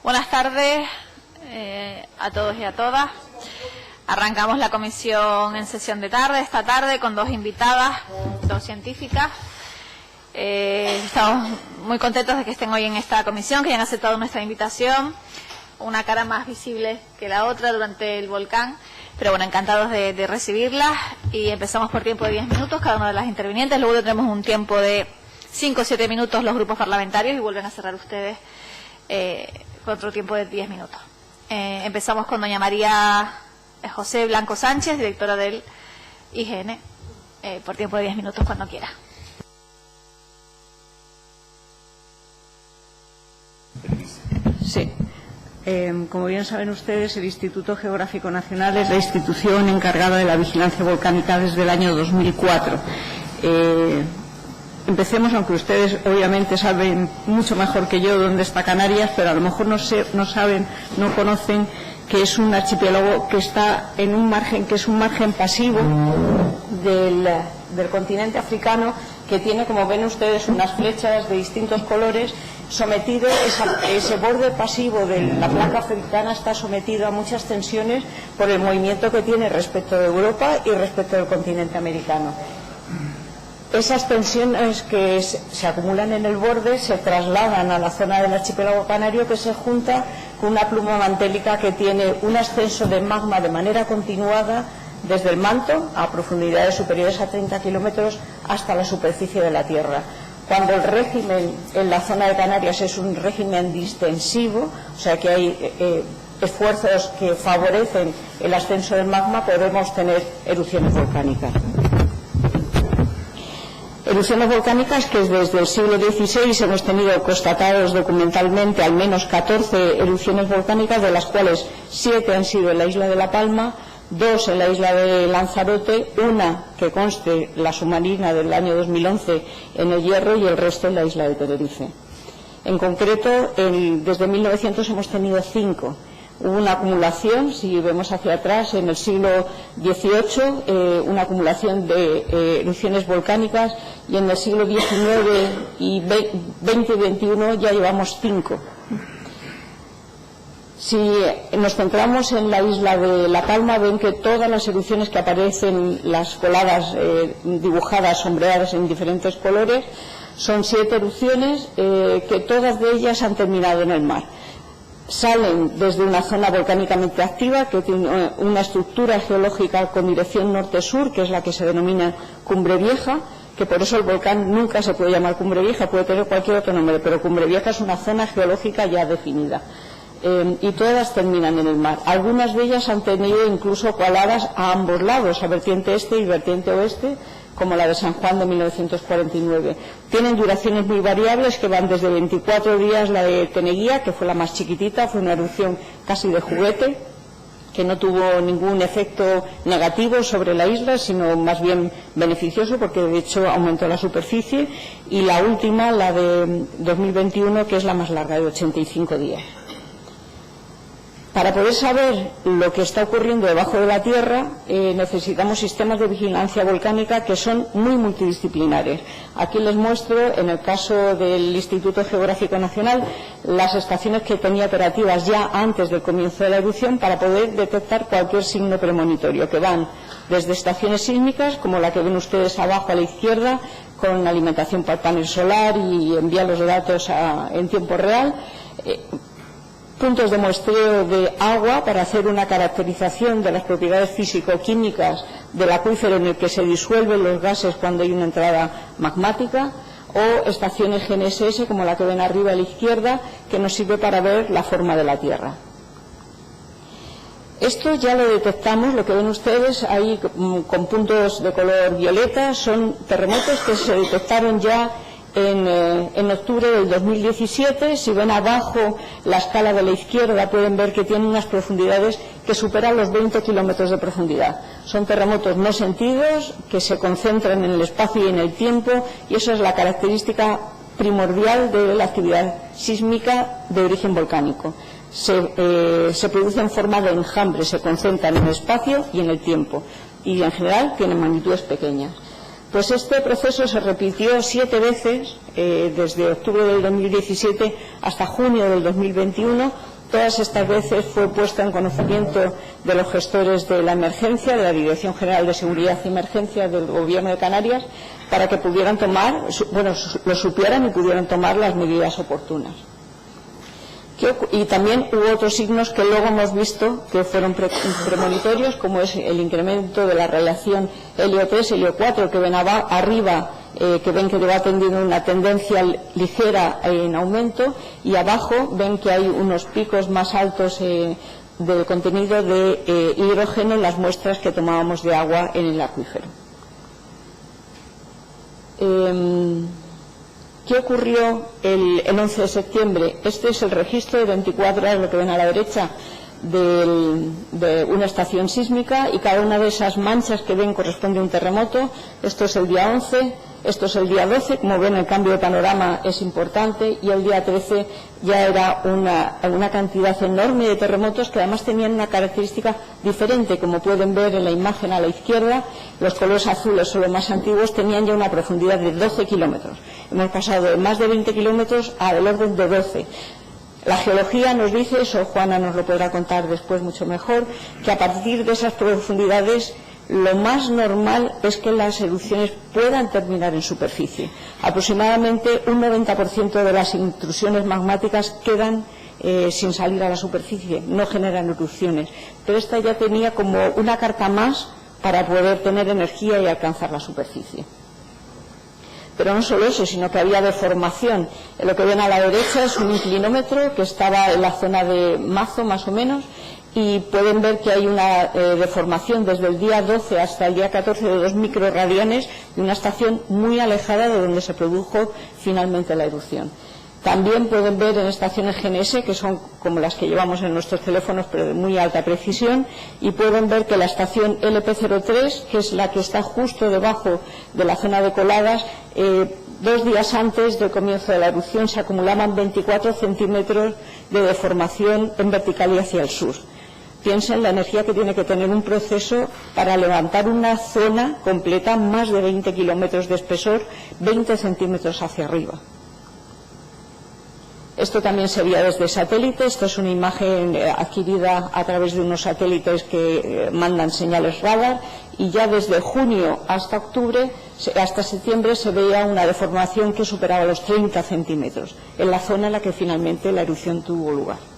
Buenas tardes a todos y a todas. Arrancamos la comisión en sesión de tarde, esta tarde, con dos invitadas, dos científicas. Estamos muy contentos de que estén hoy en esta comisión, que hayan aceptado nuestra invitación. Una cara más visible que la otra durante el volcán, pero bueno, encantados de recibirlas. Y empezamos por tiempo de 10 minutos cada una de las intervinientes. Luego tendremos un tiempo de 5 o 7 minutos los grupos parlamentarios y vuelven a cerrar ustedes con otro tiempo de 10 minutos. Empezamos con doña María José Blanco Sánchez, directora del IGN, por tiempo de 10 minutos cuando quiera. Sí. Como bien saben ustedes, el Instituto Geográfico Nacional es la institución encargada de la vigilancia volcánica desde el año 2004. Empecemos, aunque ustedes obviamente saben mucho mejor que yo dónde está Canarias, pero a lo mejor no saben, no conocen que es un archipiélago que está en un margen, que es un margen pasivo del continente africano, que tiene, como ven ustedes, unas flechas de distintos colores. Sometido, ese borde pasivo de la placa africana está sometido a muchas tensiones por el movimiento que tiene respecto de Europa y respecto del continente americano. Esas tensiones que se acumulan en el borde se trasladan a la zona del archipiélago canario, que se junta con una pluma mantélica que tiene un ascenso de magma de manera continuada desde el manto a profundidades superiores a 30 kilómetros hasta la superficie de la Tierra. Cuando el régimen en la zona de Canarias es un régimen distensivo, o sea que hay esfuerzos que favorecen el ascenso del magma, podemos tener erupciones volcánicas. Erupciones volcánicas que desde el siglo XVI hemos tenido constatados documentalmente al menos 14 erupciones volcánicas, de las cuales 7 han sido en la isla de La Palma, 2 en la isla de Lanzarote, una que conste la submarina del año 2011 en El Hierro y el resto en la isla de Tenerife. En concreto, desde 1900 hemos tenido 5. Hubo una acumulación, si vemos hacia atrás, en el siglo XVIII, una acumulación de erupciones volcánicas, y en el siglo XIX y XX y XXI ya llevamos 5. Si nos centramos en la isla de La Palma, ven que todas las erupciones que aparecen, las coladas dibujadas, sombreadas en diferentes colores, son 7 erupciones que todas de ellas han terminado en el mar. Salen desde una zona volcánicamente activa que tiene una estructura geológica con dirección norte-sur, que es la que se denomina Cumbre Vieja, que por eso el volcán nunca se puede llamar Cumbre Vieja, puede tener cualquier otro nombre, pero Cumbre Vieja es una zona geológica ya definida. Y todas terminan en el mar. Algunas de ellas han tenido incluso coladas a ambos lados, a vertiente este y vertiente oeste, como la de San Juan de 1949. Tienen duraciones muy variables, que van desde 24 días. La de Teneguía, que fue la más chiquitita, fue una erupción casi de juguete, que no tuvo ningún efecto negativo sobre la isla, sino más bien beneficioso, porque de hecho aumentó la superficie. Y la última, la de 2021, que es la más larga, de 85 días. Para poder saber lo que está ocurriendo debajo de la Tierra, necesitamos sistemas de vigilancia volcánica que son muy multidisciplinares. Aquí les muestro, en el caso del Instituto Geográfico Nacional, las estaciones que tenía operativas ya antes del comienzo de la erupción para poder detectar cualquier signo premonitorio, que van desde estaciones sísmicas, como la que ven ustedes abajo a la izquierda, con alimentación por panel solar y envía los datos en tiempo real, puntos de muestreo de agua para hacer una caracterización de las propiedades físico-químicas del acuífero en el que se disuelven los gases cuando hay una entrada magmática, o estaciones GNSS, como la que ven arriba a la izquierda, que nos sirve para ver la forma de la Tierra. Esto ya lo detectamos, lo que ven ustedes ahí con puntos de color violeta, son terremotos que se detectaron ya en octubre del 2017. Si ven abajo la escala de la izquierda, pueden ver que tienen unas profundidades que superan los 20 kilómetros de profundidad. Son terremotos no sentidos, que se concentran en el espacio y en el tiempo, y eso es la característica primordial de la actividad sísmica de origen volcánico. Se produce en forma de enjambre, se concentran en el espacio y en el tiempo, y en general tienen magnitudes pequeñas. Pues este proceso se repitió 7 veces desde octubre del 2017 hasta junio del 2021, Todas estas veces fue puesta en conocimiento de los gestores de la emergencia, de la Dirección General de Seguridad y Emergencia del Gobierno de Canarias, para que pudieran tomar, lo supieran y pudieran tomar las medidas oportunas. Y también hubo otros signos que luego hemos visto que fueron premonitorios, como es el incremento de la relación helio 3, helio 4, que ven arriba, que ven que va teniendo una tendencia ligera en aumento, y abajo ven que hay unos picos más altos del contenido de hidrógeno en las muestras que tomábamos de agua en el acuífero. ¿Qué ocurrió el 11 de septiembre? Este es el registro de 24 horas, lo que ven a la derecha, de una estación sísmica, y cada una de esas manchas que ven corresponde a un terremoto. Esto es el día 11, esto es el día 12, como ven el cambio de panorama es importante, y el día 13 ya era una cantidad enorme de terremotos que además tenían una característica diferente. Como pueden ver en la imagen a la izquierda, los colores azules son los más antiguos, tenían ya una profundidad de 12 kilómetros. Hemos pasado de más de 20 kilómetros a del orden de 12. La geología nos dice, eso Juana nos lo podrá contar después mucho mejor, que a partir de esas profundidades lo más normal es que las erupciones puedan terminar en superficie. Aproximadamente un 90% de las intrusiones magmáticas quedan sin salir a la superficie, no generan erupciones. Pero esta ya tenía como una carta más para poder tener energía y alcanzar la superficie. Pero no solo eso, sino que había deformación. Lo que ven a la derecha es un inclinómetro que estaba en la zona de Mazo, más o menos, y pueden ver que hay una deformación desde el día 12 hasta el día 14 de 2 microradianes de una estación muy alejada de donde se produjo finalmente la erupción. También pueden ver en estaciones GNS, que son como las que llevamos en nuestros teléfonos, pero de muy alta precisión, y pueden ver que la estación LP03, que es la que está justo debajo de la zona de coladas, 2 días antes del comienzo de la erupción se acumulaban 24 centímetros de deformación en vertical y hacia el sur. Piensen la energía que tiene que tener un proceso para levantar una zona completa, más de 20 kilómetros de espesor, 20 centímetros hacia arriba. Esto también se veía desde satélite. Esto es una imagen adquirida a través de unos satélites que mandan señales radar, y ya desde junio hasta octubre, hasta septiembre, se veía una deformación que superaba los 30 centímetros en la zona en la que finalmente la erupción tuvo lugar.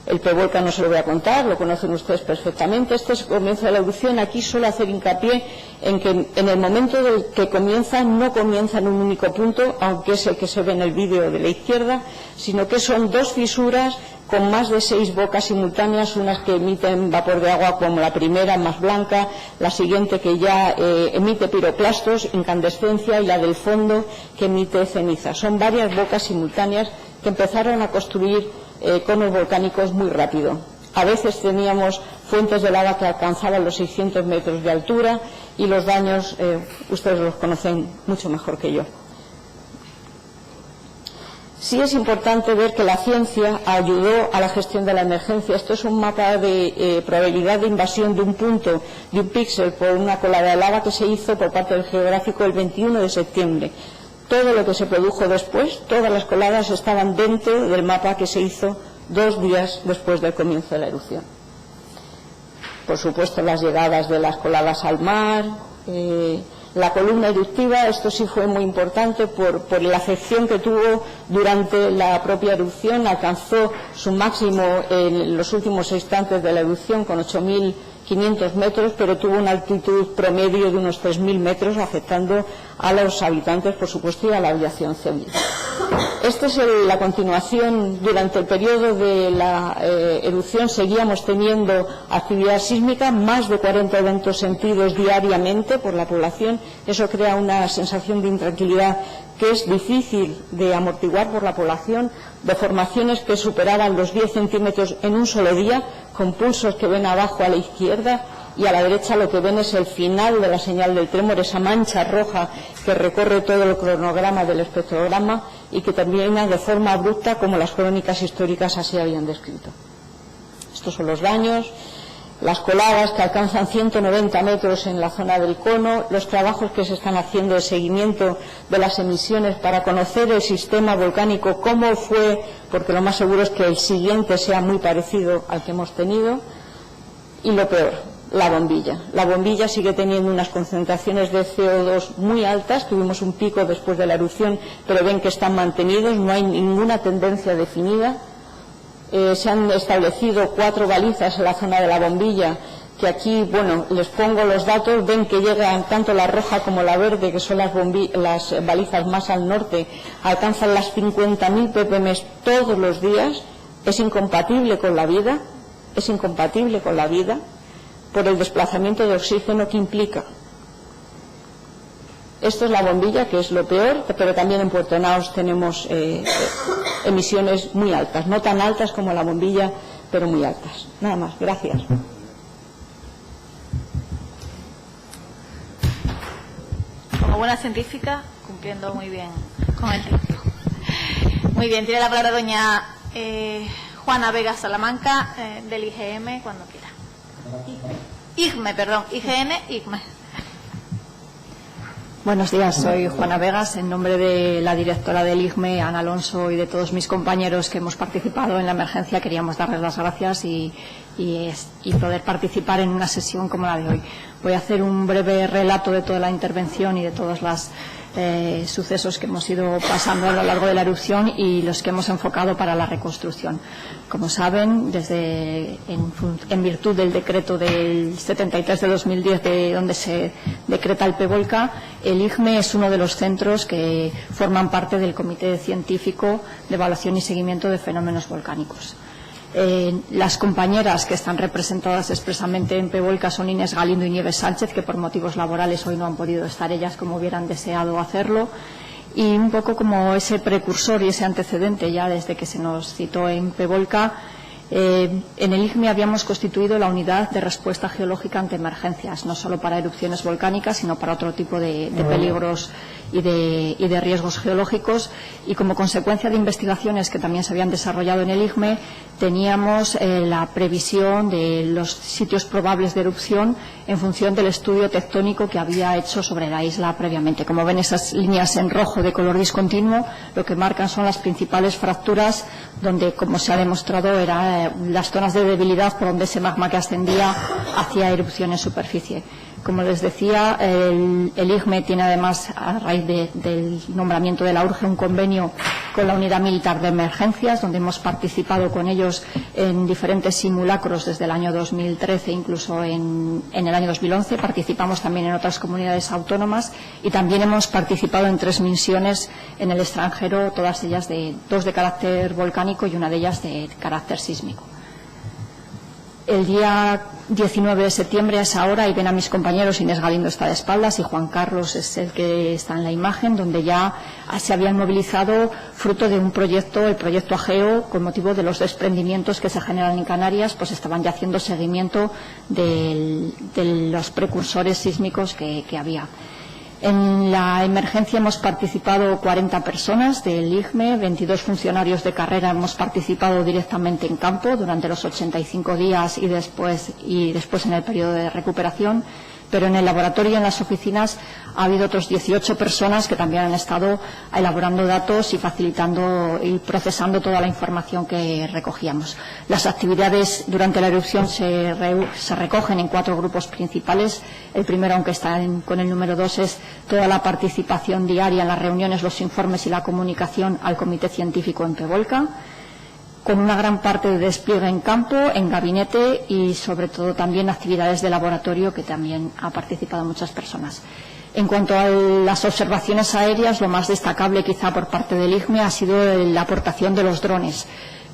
El P-Volcán no se lo voy a contar, lo conocen ustedes perfectamente. Este es el comienzo de la erupción. Aquí suelo hacer hincapié en que en el momento del que comienza, no comienza en un único punto, aunque es el que se ve en el vídeo de la izquierda, sino que son 2 fisuras con más de 6 bocas simultáneas, unas que emiten vapor de agua como la primera, más blanca, la siguiente que ya emite piroplastos, incandescencia, y la del fondo que emite ceniza. Son varias bocas simultáneas que empezaron a construir conos volcánicos muy rápido. A veces teníamos fuentes de lava que alcanzaban los 600 metros de altura, y los daños ustedes los conocen mucho mejor que yo. Sí es importante ver que la ciencia ayudó a la gestión de la emergencia. Esto es un mapa de probabilidad de invasión de un punto, de un píxel, por una colada de lava que se hizo por parte del geográfico el 21 de septiembre. Todo lo que se produjo después, todas las coladas estaban dentro del mapa que se hizo 2 días después del comienzo de la erupción. Por supuesto, las llegadas de las coladas al mar, la columna eruptiva, esto sí fue muy importante por la afección que tuvo durante la propia erupción. Alcanzó su máximo en los últimos instantes de la erupción con 8.500 metros, pero tuvo una altitud promedio de unos 3.000 metros, afectando a los habitantes, por supuesto, y a la aviación civil. Esta es la continuación. Durante el periodo de la erupción seguíamos teniendo actividad sísmica, más de 40 eventos sentidos diariamente por la población. Eso crea una sensación de intranquilidad que es difícil de amortiguar por la población. Deformaciones que superaban los 10 centímetros en un solo día, con pulsos que ven abajo a la izquierda, y a la derecha lo que ven es el final de la señal del trémor, esa mancha roja que recorre todo el cronograma del espectrograma y que termina de forma abrupta, como las crónicas históricas así habían descrito. Estos son los daños. las coladas que alcanzan 190 metros en la zona del cono, los trabajos que se están haciendo de seguimiento de las emisiones para conocer el sistema volcánico, cómo fue, porque lo más seguro es que el siguiente sea muy parecido al que hemos tenido. Y lo peor, la bombilla. La bombilla sigue teniendo unas concentraciones de CO2 muy altas, tuvimos un pico después de la erupción, pero ven que están mantenidos, no hay ninguna tendencia definida. Se han establecido 4 balizas en la zona de la bombilla, que aquí, bueno, les pongo los datos, ven que llegan tanto la roja como la verde, que son las balizas más al norte, alcanzan las 50.000 ppm todos los días. Es incompatible con la vida, por el desplazamiento de oxígeno que implica. Esto es la bombilla, que es lo peor, pero también en Puerto Naos tenemos emisiones muy altas, no tan altas como la bombilla, pero muy altas. Nada más, gracias. Como buena científica, cumpliendo muy bien con el tiempo. Muy bien, tiene la palabra doña Juana Vega Salamanca, del IGM, cuando quiera. IGME. Buenos días, soy Juana Vegas, en nombre de la directora del IGME, Ana Alonso, y de todos mis compañeros que hemos participado en la emergencia. Queríamos darles las gracias y poder participar en una sesión como la de hoy. Voy a hacer un breve relato de toda la intervención y de todos los sucesos que hemos ido pasando a lo largo de la erupción y los que hemos enfocado para la reconstrucción. Como saben, en virtud del decreto del 73 de 2010, de donde se decreta el PEVOLCA, el IGME es uno de los centros que forman parte del Comité Científico de Evaluación y Seguimiento de Fenómenos Volcánicos. Las compañeras que están representadas expresamente en PEVOLCA son Inés Galindo y Nieves Sánchez, que por motivos laborales hoy no han podido estar ellas como hubieran deseado hacerlo, y un poco como ese precursor y ese antecedente ya desde que se nos citó en PEVOLCA. En el IGME habíamos constituido la unidad de respuesta geológica ante emergencias, no solo para erupciones volcánicas, sino para otro tipo de peligros y de riesgos geológicos, y como consecuencia de investigaciones que también se habían desarrollado en el IGME, teníamos la previsión de los sitios probables de erupción en función del estudio tectónico que había hecho sobre la isla previamente. Como ven, esas líneas en rojo de color discontinuo lo que marcan son las principales fracturas donde, como se ha demostrado, eran las zonas de debilidad por donde ese magma que ascendía hacía erupción en superficie. Como les decía, el IGME tiene además, a raíz del nombramiento de la URGE, un convenio con la Unidad Militar de Emergencias, donde hemos participado con ellos en diferentes simulacros desde el año 2013, incluso en el año 2011. Participamos también en otras comunidades autónomas y también hemos participado en 3 misiones en el extranjero, todas ellas 2 de carácter volcánico y una de ellas de carácter sísmico. El día 19 de septiembre, a esa hora, y ven a mis compañeros, Inés Galindo está de espaldas y Juan Carlos es el que está en la imagen, donde ya se habían movilizado fruto de un proyecto, el proyecto AGEO, con motivo de los desprendimientos que se generan en Canarias, pues estaban ya haciendo seguimiento de los precursores sísmicos que había. En la emergencia hemos participado 40 personas del IGME, 22 funcionarios de carrera hemos participado directamente en campo durante los 85 días y después en el periodo de recuperación, pero en el laboratorio y en las oficinas ha habido otros 18 personas que también han estado elaborando datos y facilitando y procesando toda la información que recogíamos. Las actividades durante la erupción se recogen en 4 grupos principales. El primero, aunque está con el número 2, es toda la participación diaria en las reuniones, los informes y la comunicación al Comité Científico en PEVOLCA, con una gran parte de despliegue en campo, en gabinete y sobre todo también actividades de laboratorio, que también ha participado muchas personas. En cuanto a las observaciones aéreas, lo más destacable quizá por parte del IGME ha sido la aportación de los drones,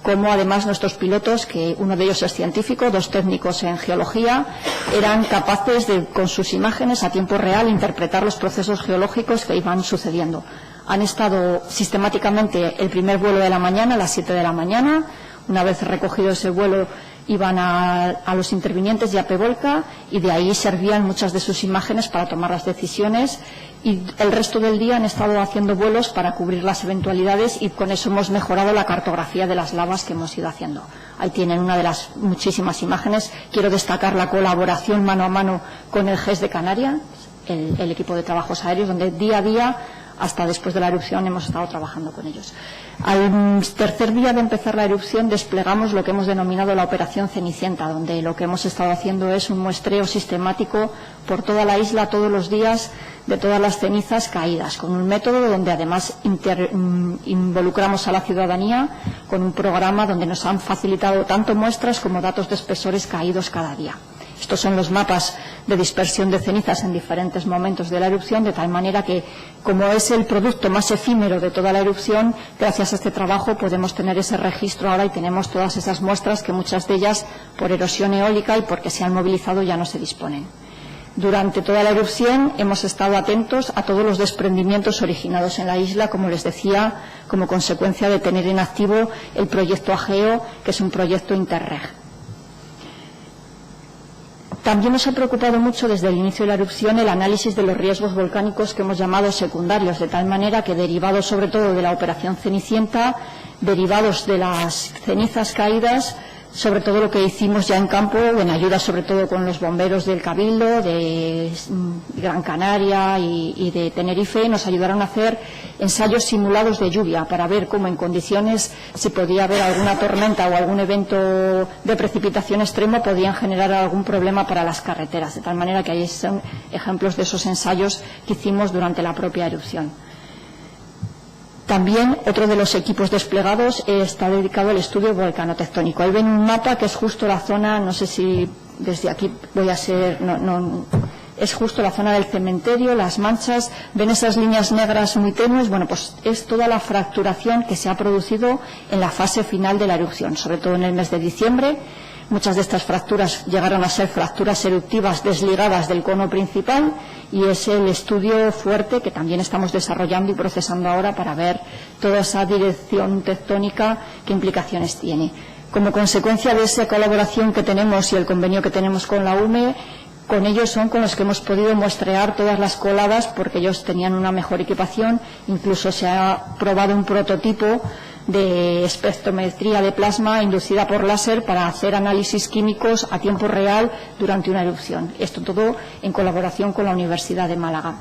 como además nuestros pilotos, que uno de ellos es científico, 2 técnicos en geología, eran capaces de, con sus imágenes a tiempo real, interpretar los procesos geológicos que iban sucediendo. Han estado sistemáticamente el primer vuelo de la mañana, a las 7 de la mañana. Una vez recogido ese vuelo, iban a los intervinientes de APEVOLCA y de ahí servían muchas de sus imágenes para tomar las decisiones, y el resto del día han estado haciendo vuelos para cubrir las eventualidades, y con eso hemos mejorado la cartografía de las lavas que hemos ido haciendo. Ahí tienen una de las muchísimas imágenes. Quiero destacar la colaboración mano a mano con el GES de Canarias, el equipo de trabajos aéreos, donde día a día, hasta después de la erupción, hemos estado trabajando con ellos. Al tercer día de empezar la erupción desplegamos lo que hemos denominado la Operación Cenicienta, donde lo que hemos estado haciendo es un muestreo sistemático por toda la isla todos los días de todas las cenizas caídas, con un método donde además involucramos a la ciudadanía con un programa donde nos han facilitado tanto muestras como datos de espesores caídos cada día. Estos son los mapas de dispersión de cenizas en diferentes momentos de la erupción, de tal manera que, como es el producto más efímero de toda la erupción, gracias a este trabajo podemos tener ese registro ahora y tenemos todas esas muestras que muchas de ellas, por erosión eólica y porque se han movilizado, ya no se disponen. Durante toda la erupción hemos estado atentos a todos los desprendimientos originados en la isla, como les decía, como consecuencia de tener en activo el proyecto AGEO, que es un proyecto Interreg. También nos ha preocupado mucho desde el inicio de la erupción el análisis de los riesgos volcánicos que hemos llamado secundarios, de tal manera que, derivados sobre todo de la Operación Cenicienta, derivados de las cenizas caídas, sobre todo lo que hicimos ya en campo, en ayuda sobre todo con los bomberos del Cabildo, de Gran Canaria y de Tenerife, nos ayudaron a hacer ensayos simulados de lluvia para ver cómo en condiciones, si podía haber alguna tormenta o algún evento de precipitación extremo, podían generar algún problema para las carreteras, de tal manera que ahí son ejemplos de esos ensayos que hicimos durante la propia erupción. También otro de los equipos desplegados está dedicado al estudio volcanotectónico. Ahí ven un mapa que es justo la zona, no sé si desde aquí voy a ser, es justo la zona del cementerio, las manchas, ven esas líneas negras muy tenues. Bueno, pues es toda la fracturación que se ha producido en la fase final de la erupción, sobre todo en el mes de diciembre. Muchas de estas fracturas llegaron a ser fracturas eruptivas desligadas del cono principal, y es el estudio fuerte que también estamos desarrollando y procesando ahora para ver toda esa dirección tectónica, qué implicaciones tiene. Como consecuencia de esa colaboración que tenemos y el convenio que tenemos con la UME, con ellos son con los que hemos podido muestrear todas las coladas, porque ellos tenían una mejor equipación. Incluso se ha probado un prototipo de espectrometría de plasma inducida por láser para hacer análisis químicos a tiempo real durante una erupción. Esto todo en colaboración con la Universidad de Málaga.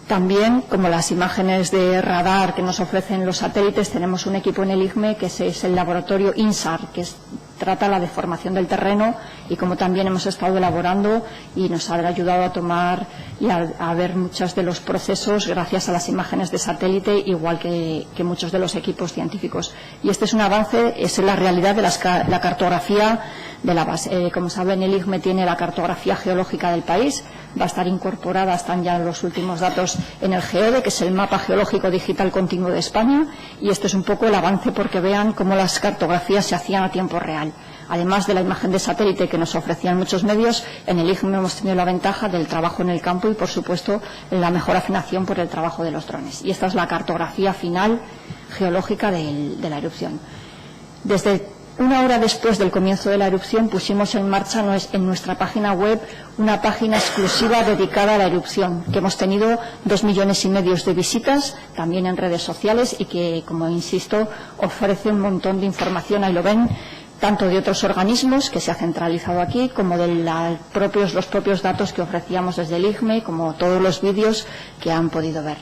También, como las imágenes de radar que nos ofrecen los satélites, tenemos un equipo en el IGME que es el laboratorio INSAR, que trata la deformación del terreno, y como también hemos estado elaborando y nos ha ayudado a tomar y a ver muchos de los procesos gracias a las imágenes de satélite, igual que muchos de los equipos científicos. Y este es un avance, es la realidad de la cartografía de la base. Como saben, el IGME tiene la cartografía geológica del país, va a estar incorporada, están ya los últimos datos en el GEODE, que es el mapa geológico digital continuo de España, y este es un poco el avance porque vean cómo las cartografías se hacían a tiempo real. Además de la imagen de satélite que nos ofrecían muchos medios, en el IGME hemos tenido la ventaja del trabajo en el campo y, por supuesto, la mejor afinación por el trabajo de los drones. Y esta es la cartografía final geológica de la erupción. Desde una hora después del comienzo de la erupción pusimos en marcha en nuestra página web una página exclusiva dedicada a la erupción, que hemos tenido 2,5 millones de visitas, también en redes sociales, y que, como insisto, ofrece un montón de información. Ahí lo ven, tanto de otros organismos que se ha centralizado aquí, como de los propios datos que ofrecíamos desde el IGME, como todos los vídeos que han podido ver.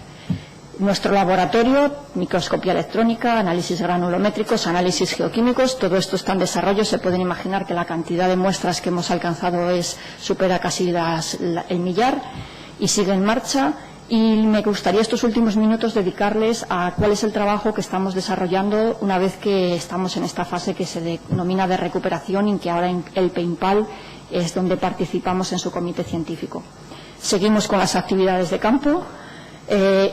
Nuestro laboratorio, microscopía electrónica, análisis granulométricos, análisis geoquímicos, todo esto está en desarrollo. Se pueden imaginar que la cantidad de muestras que hemos alcanzado supera casi el millar, y sigue en marcha. Y me gustaría estos últimos minutos dedicarles a cuál es el trabajo que estamos desarrollando una vez que estamos en esta fase que se denomina de recuperación, y que ahora el PEIMPAL es donde participamos en su comité científico. Seguimos con las actividades de campo.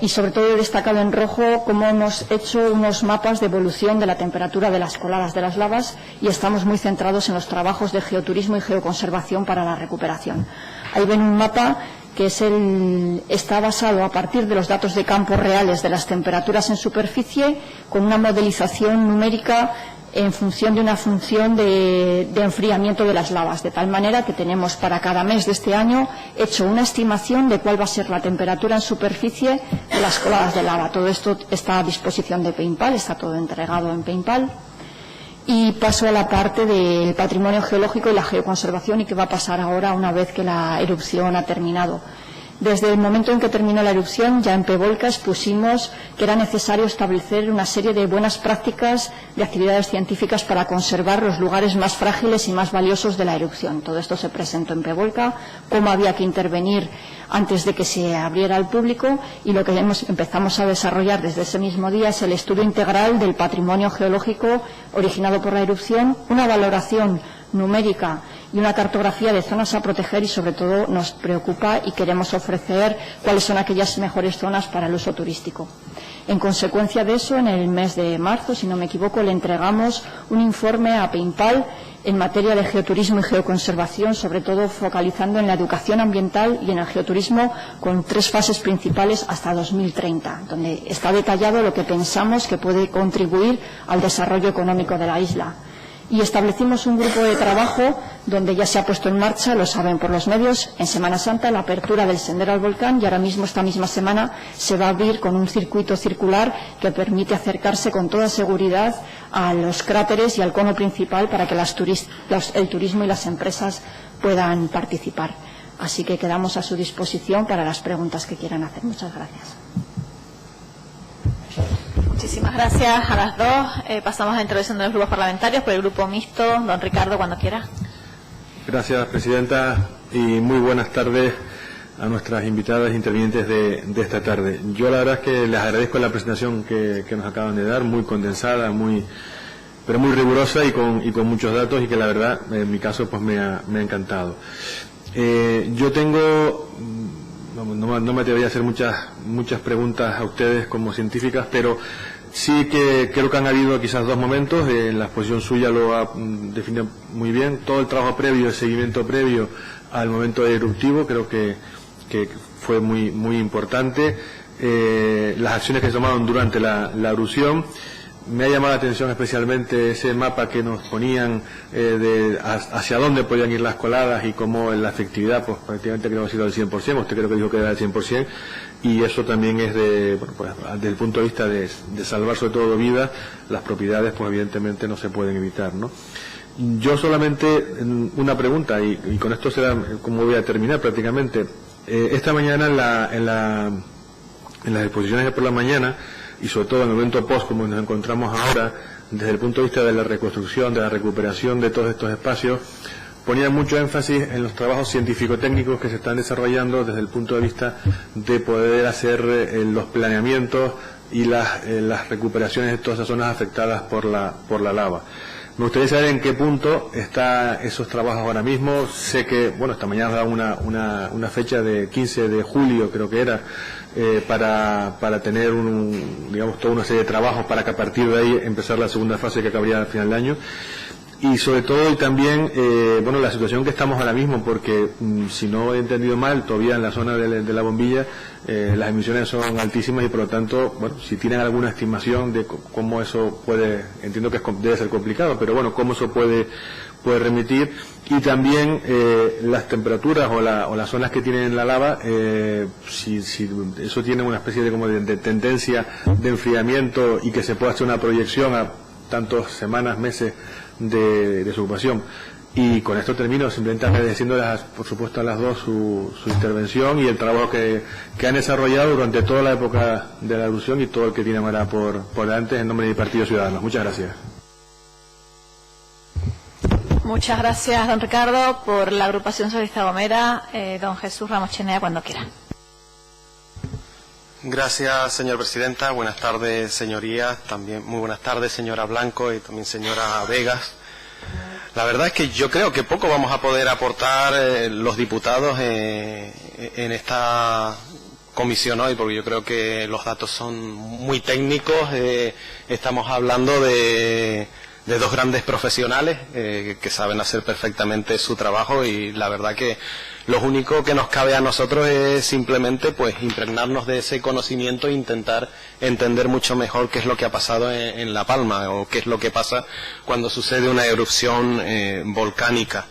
Y sobre todo he destacado en rojo cómo hemos hecho unos mapas de evolución de la temperatura de las coladas de las lavas, y estamos muy centrados en los trabajos de geoturismo y geoconservación para la recuperación. Ahí ven un mapa que está basado a partir de los datos de campo reales de las temperaturas en superficie, con una modelización numérica en función de una función de enfriamiento de las lavas, de tal manera que tenemos para cada mes de este año hecho una estimación de cuál va a ser la temperatura en superficie de las coladas de lava. Todo esto está a disposición de PayPal, está todo entregado en PayPal. Y paso a la parte del patrimonio geológico y la geoconservación, y qué va a pasar ahora una vez que la erupción ha terminado. Desde el momento en que terminó la erupción, ya en Pevolca expusimos que era necesario establecer una serie de buenas prácticas de actividades científicas para conservar los lugares más frágiles y más valiosos de la erupción. Todo esto se presentó en Pevolca, cómo había que intervenir antes de que se abriera al público, y lo que empezamos a desarrollar desde ese mismo día es el estudio integral del patrimonio geológico originado por la erupción, una valoración numérica y una cartografía de zonas a proteger, y sobre todo nos preocupa y queremos ofrecer cuáles son aquellas mejores zonas para el uso turístico. En consecuencia de eso, en el mes de marzo, si no me equivoco, le entregamos un informe a PayPal en materia de geoturismo y geoconservación, sobre todo focalizando en la educación ambiental y en el geoturismo, con 3 fases principales hasta 2030, donde está detallado lo que pensamos que puede contribuir al desarrollo económico de la isla. Y establecimos un grupo de trabajo donde ya se ha puesto en marcha, lo saben por los medios, en Semana Santa la apertura del sendero al volcán, y ahora mismo, esta misma semana, se va a abrir con un circuito circular que permite acercarse con toda seguridad a los cráteres y al cono principal para que el turismo y las empresas puedan participar. Así que quedamos a su disposición para las preguntas que quieran hacer. Muchas gracias. Muchísimas gracias a las dos. Pasamos a la intervención de los grupos parlamentarios. Por el grupo mixto, don Ricardo, cuando quiera. Gracias, presidenta, y muy buenas tardes a nuestras invitadas e intervinientes de esta tarde. Yo la verdad es que les agradezco la presentación que nos acaban de dar, muy condensada, pero muy rigurosa y con muchos datos, y que la verdad, en mi caso, pues me ha encantado. Yo tengo... No me atrevería a hacer muchas preguntas a ustedes como científicas, pero sí que creo que han habido quizás 2 momentos. La exposición suya lo ha definido muy bien. Todo el trabajo previo, el seguimiento previo al momento eruptivo, creo que fue muy importante. Las acciones que se tomaron durante la erupción. Me ha llamado la atención especialmente ese mapa que nos ponían hacia dónde podían ir las coladas, y cómo la efectividad, pues prácticamente creo que ha sido del 100%, usted creo que dijo que era del 100%, y eso también es desde el punto de vista de salvar sobre todo vidas, las propiedades pues evidentemente no se pueden evitar, ¿no? Yo solamente una pregunta, y con esto será como voy a terminar prácticamente. Esta mañana en las exposiciones de por la mañana, y sobre todo en el momento post, como nos encontramos ahora, desde el punto de vista de la reconstrucción, de la recuperación de todos estos espacios, ponía mucho énfasis en los trabajos científico-técnicos que se están desarrollando desde el punto de vista de poder hacer los planeamientos y las recuperaciones de todas esas zonas afectadas por la lava. Me gustaría saber en qué punto están esos trabajos ahora mismo. Sé que, esta mañana da una fecha de 15 de julio, creo que era, para tener toda una serie de trabajos para que a partir de ahí empezar la segunda fase que acabaría al final del año. Y sobre todo, y también, la situación que estamos ahora mismo, porque si no he entendido mal, todavía en la zona de la bombilla las emisiones son altísimas, y por lo tanto, si tienen alguna estimación de cómo eso puede, entiendo que debe ser complicado, pero cómo eso puede remitir, y también las temperaturas o las zonas que tienen la lava, si eso tiene una especie de tendencia de enfriamiento, y que se pueda hacer una proyección a tantas semanas, meses de su ocupación. Y con esto termino, simplemente agradeciéndoles, por supuesto, a las dos su intervención y el trabajo que han desarrollado durante toda la época de la erupción, y todo el que tiene ahora por delante, en nombre de mi Partido Ciudadanos. Muchas gracias. Muchas gracias, don Ricardo. Por la agrupación socialista Gomera, don Jesús Ramos Chenea, cuando quiera. Gracias, señora presidenta. Buenas tardes, señorías. También muy buenas tardes, señora Blanco, y también señora Vegas. La verdad es que yo creo que poco vamos a poder aportar los diputados en esta comisión hoy, porque yo creo que los datos son muy técnicos. Estamos hablando de 2 grandes profesionales que saben hacer perfectamente su trabajo, y la verdad que Lo único que nos cabe a nosotros es simplemente pues impregnarnos de ese conocimiento e intentar entender mucho mejor qué es lo que ha pasado en La Palma o qué es lo que pasa cuando sucede una erupción volcánica.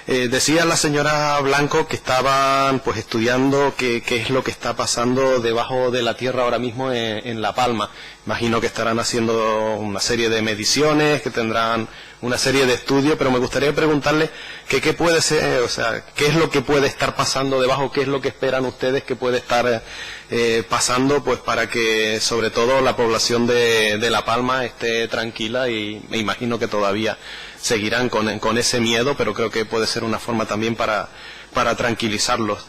Decía la señora Blanco que estaban pues estudiando qué es lo que está pasando debajo de la tierra ahora mismo en La Palma. Imagino que estarán haciendo una serie de mediciones, que tendrán una serie de estudios, pero me gustaría preguntarle qué puede ser, o sea, qué es lo que puede estar pasando debajo, qué es lo que esperan ustedes que puede estar pasando, pues para que sobre todo la población de La Palma esté tranquila, y me imagino que todavía seguirán con ese miedo, pero creo que puede ser una forma también para tranquilizarlos.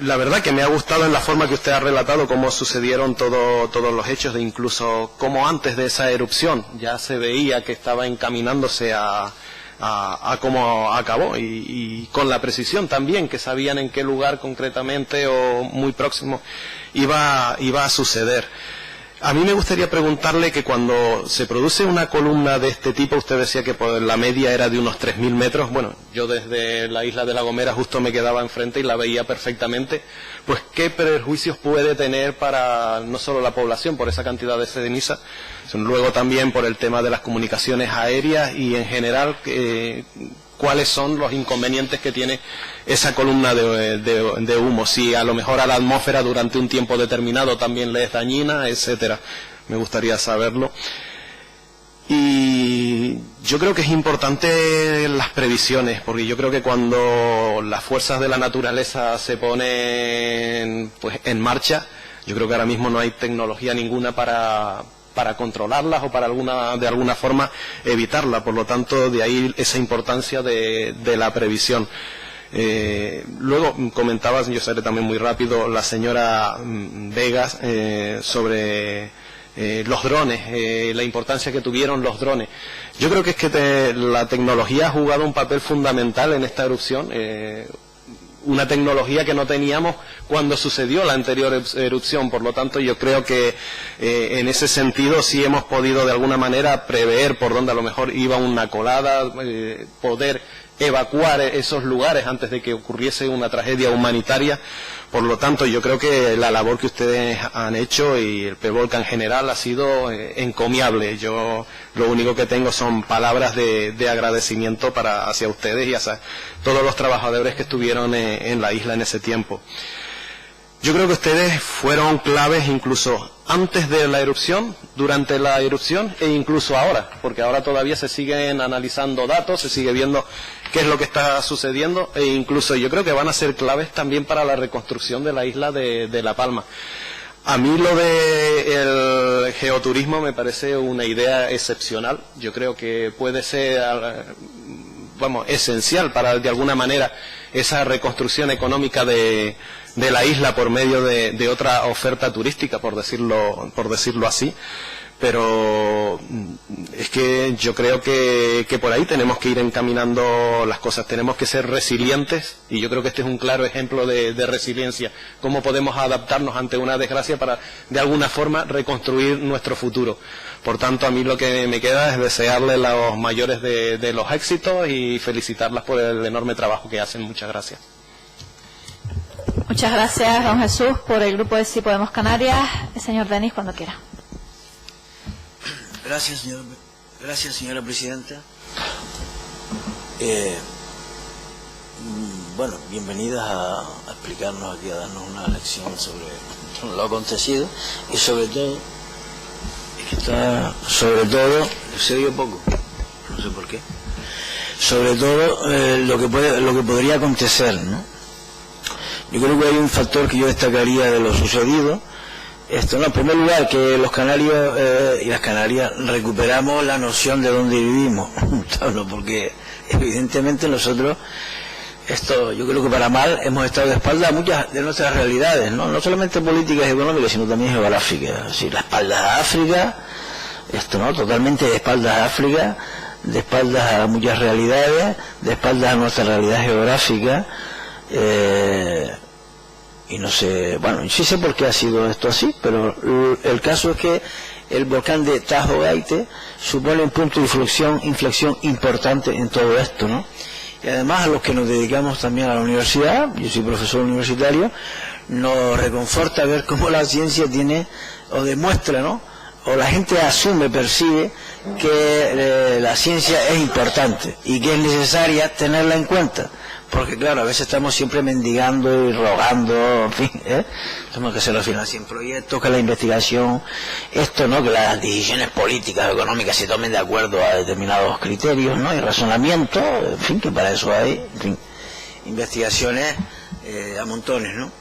La verdad que me ha gustado en la forma que usted ha relatado cómo sucedieron todos los hechos, de incluso cómo antes de esa erupción ya se veía que estaba encaminándose a cómo acabó, y con la precisión también, que sabían en qué lugar concretamente o muy próximo iba a suceder. A mí me gustaría preguntarle que cuando se produce una columna de este tipo, usted decía que la media era de unos 3.000 metros, bueno, yo desde la isla de La Gomera justo me quedaba enfrente y la veía perfectamente, pues qué perjuicios puede tener para no solo la población por esa cantidad de ceniza, sino luego también por el tema de las comunicaciones aéreas y en general cuáles son los inconvenientes que tiene esa columna de humo, si a lo mejor a la atmósfera durante un tiempo determinado también le es dañina, etcétera. Me gustaría saberlo. Y yo creo que es importante las previsiones, porque yo creo que cuando las fuerzas de la naturaleza se ponen pues en marcha, yo creo que ahora mismo no hay tecnología ninguna para controlarlas o para de alguna forma evitarla. Por lo tanto, de ahí esa importancia de la previsión. Luego comentaba, yo seré también muy rápido, la señora Vegas sobre los drones, la importancia que tuvieron los drones. Yo creo que es que la tecnología ha jugado un papel fundamental en esta erupción. Una tecnología que no teníamos cuando sucedió la anterior erupción, por lo tanto yo creo que en ese sentido sí hemos podido de alguna manera prever por dónde a lo mejor iba una colada, poder evacuar esos lugares antes de que ocurriese una tragedia humanitaria. Por lo tanto, yo creo que la labor que ustedes han hecho y el PEVOLCA en general ha sido encomiable. Yo lo único que tengo son palabras de agradecimiento hacia ustedes y hacia todos los trabajadores que estuvieron en la isla en ese tiempo. Yo creo que ustedes fueron claves incluso antes de la erupción, durante la erupción e incluso ahora, porque ahora todavía se siguen analizando datos, se sigue viendo qué es lo que está sucediendo, e incluso yo creo que van a ser claves también para la reconstrucción de la isla de La Palma. A mí lo del geoturismo me parece una idea excepcional. Yo creo que puede ser esencial para de alguna manera esa reconstrucción económica de la isla por medio de otra oferta turística, por decirlo así. Pero es que yo creo que por ahí tenemos que ir encaminando las cosas, tenemos que ser resilientes, y yo creo que este es un claro ejemplo de resiliencia, cómo podemos adaptarnos ante una desgracia para de alguna forma reconstruir nuestro futuro. Por tanto, a mí lo que me queda es desearles los mayores de los éxitos y felicitarlas por el enorme trabajo que hacen. Muchas gracias. Muchas gracias, don Jesús, por el grupo de Sí Podemos Canarias. El señor Denis, cuando quiera. Gracias, señora presidenta. Bueno, bienvenidas a explicarnos aquí, a darnos una lección sobre lo acontecido, y sobre todo, se oye poco, no sé por qué, sobre todo lo que podría acontecer, ¿no? Yo creo que hay un factor que yo destacaría de lo sucedido. En primer lugar, que los canarios y las canarias recuperamos la noción de dónde vivimos, porque evidentemente nosotros, yo creo que para mal, hemos estado de espaldas a muchas de nuestras realidades, no solamente políticas y económicas, sino también geográficas. Es decir, la espaldas a África, totalmente de espaldas a África, de espaldas a muchas realidades, de espaldas a nuestra realidad geográfica. Y no sé, sí sé por qué ha sido esto así, pero el caso es que el volcán de Tajo Gaite supone un punto de inflexión importante en todo esto, ¿no? y además a los que nos dedicamos también a la universidad, yo soy profesor universitario, nos reconforta ver cómo la ciencia tiene, o demuestra, ¿no?, o la gente asume, percibe que la ciencia es importante y que es necesaria tenerla en cuenta. Porque claro, a veces estamos siempre mendigando y rogando, en fin, tenemos que se lo financien proyectos, que la investigación, esto, ¿no?, que las decisiones políticas, económicas se tomen de acuerdo a determinados criterios, ¿no?, y razonamientos, en fin, que para eso hay, en fin, investigaciones a montones, ¿no?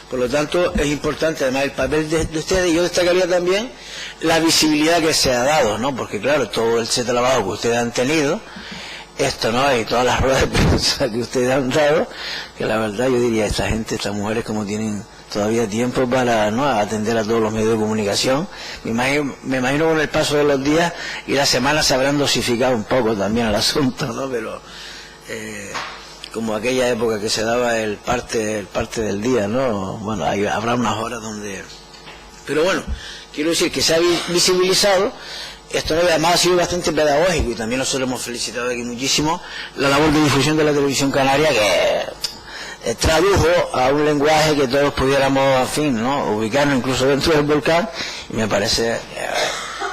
Por lo tanto, es importante además el papel de ustedes, y yo destacaría también la visibilidad que se ha dado, ¿no?, porque claro, todo ese trabajo que ustedes han tenido, esto, ¿no?, y todas las ruedas de prensa que ustedes han dado, que la verdad yo diría, esta gente, estas mujeres, como tienen todavía tiempo para, ¿no?, atender a todos los medios de comunicación, me imagino con el paso de los días y las semanas se habrán dosificado un poco también el asunto, ¿no?, pero como aquella época que se daba el parte del día, ¿no?, bueno, habrá unas horas donde... Pero bueno, quiero decir que se ha visibilizado. Esto además ha sido bastante pedagógico y también nosotros hemos felicitado aquí muchísimo la labor de difusión de la televisión canaria, que tradujo a un lenguaje que todos pudiéramos, en fin, ¿no?, ubicarnos incluso dentro del volcán, y me parece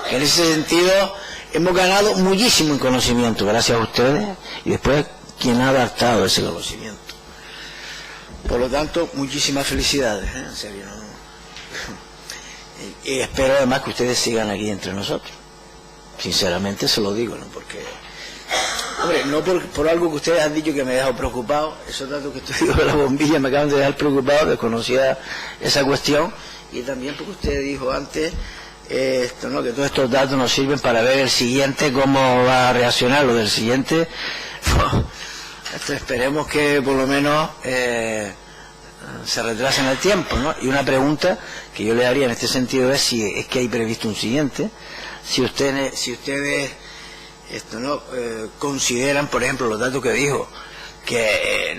que en ese sentido hemos ganado muchísimo en conocimiento gracias a ustedes y después quien ha adaptado ese conocimiento. Por lo tanto, muchísimas felicidades, en serio, ¿no? Y espero además que ustedes sigan aquí entre nosotros. Sinceramente se lo digo, ¿no?, porque, hombre, no por algo que ustedes han dicho que me ha dejado preocupado, esos datos que estoy de la bombilla me acaban de dejar preocupado, desconocía esa cuestión, y también porque usted dijo antes, esto, ¿no?, que todos estos datos nos sirven para ver el siguiente, cómo va a reaccionar lo del siguiente. Esto esperemos que por lo menos se retrase en el tiempo, ¿no? Y una pregunta que yo le haría en este sentido es si es que hay previsto un siguiente, si ustedes esto, ¿no?, consideran, por ejemplo, los datos que dijo, que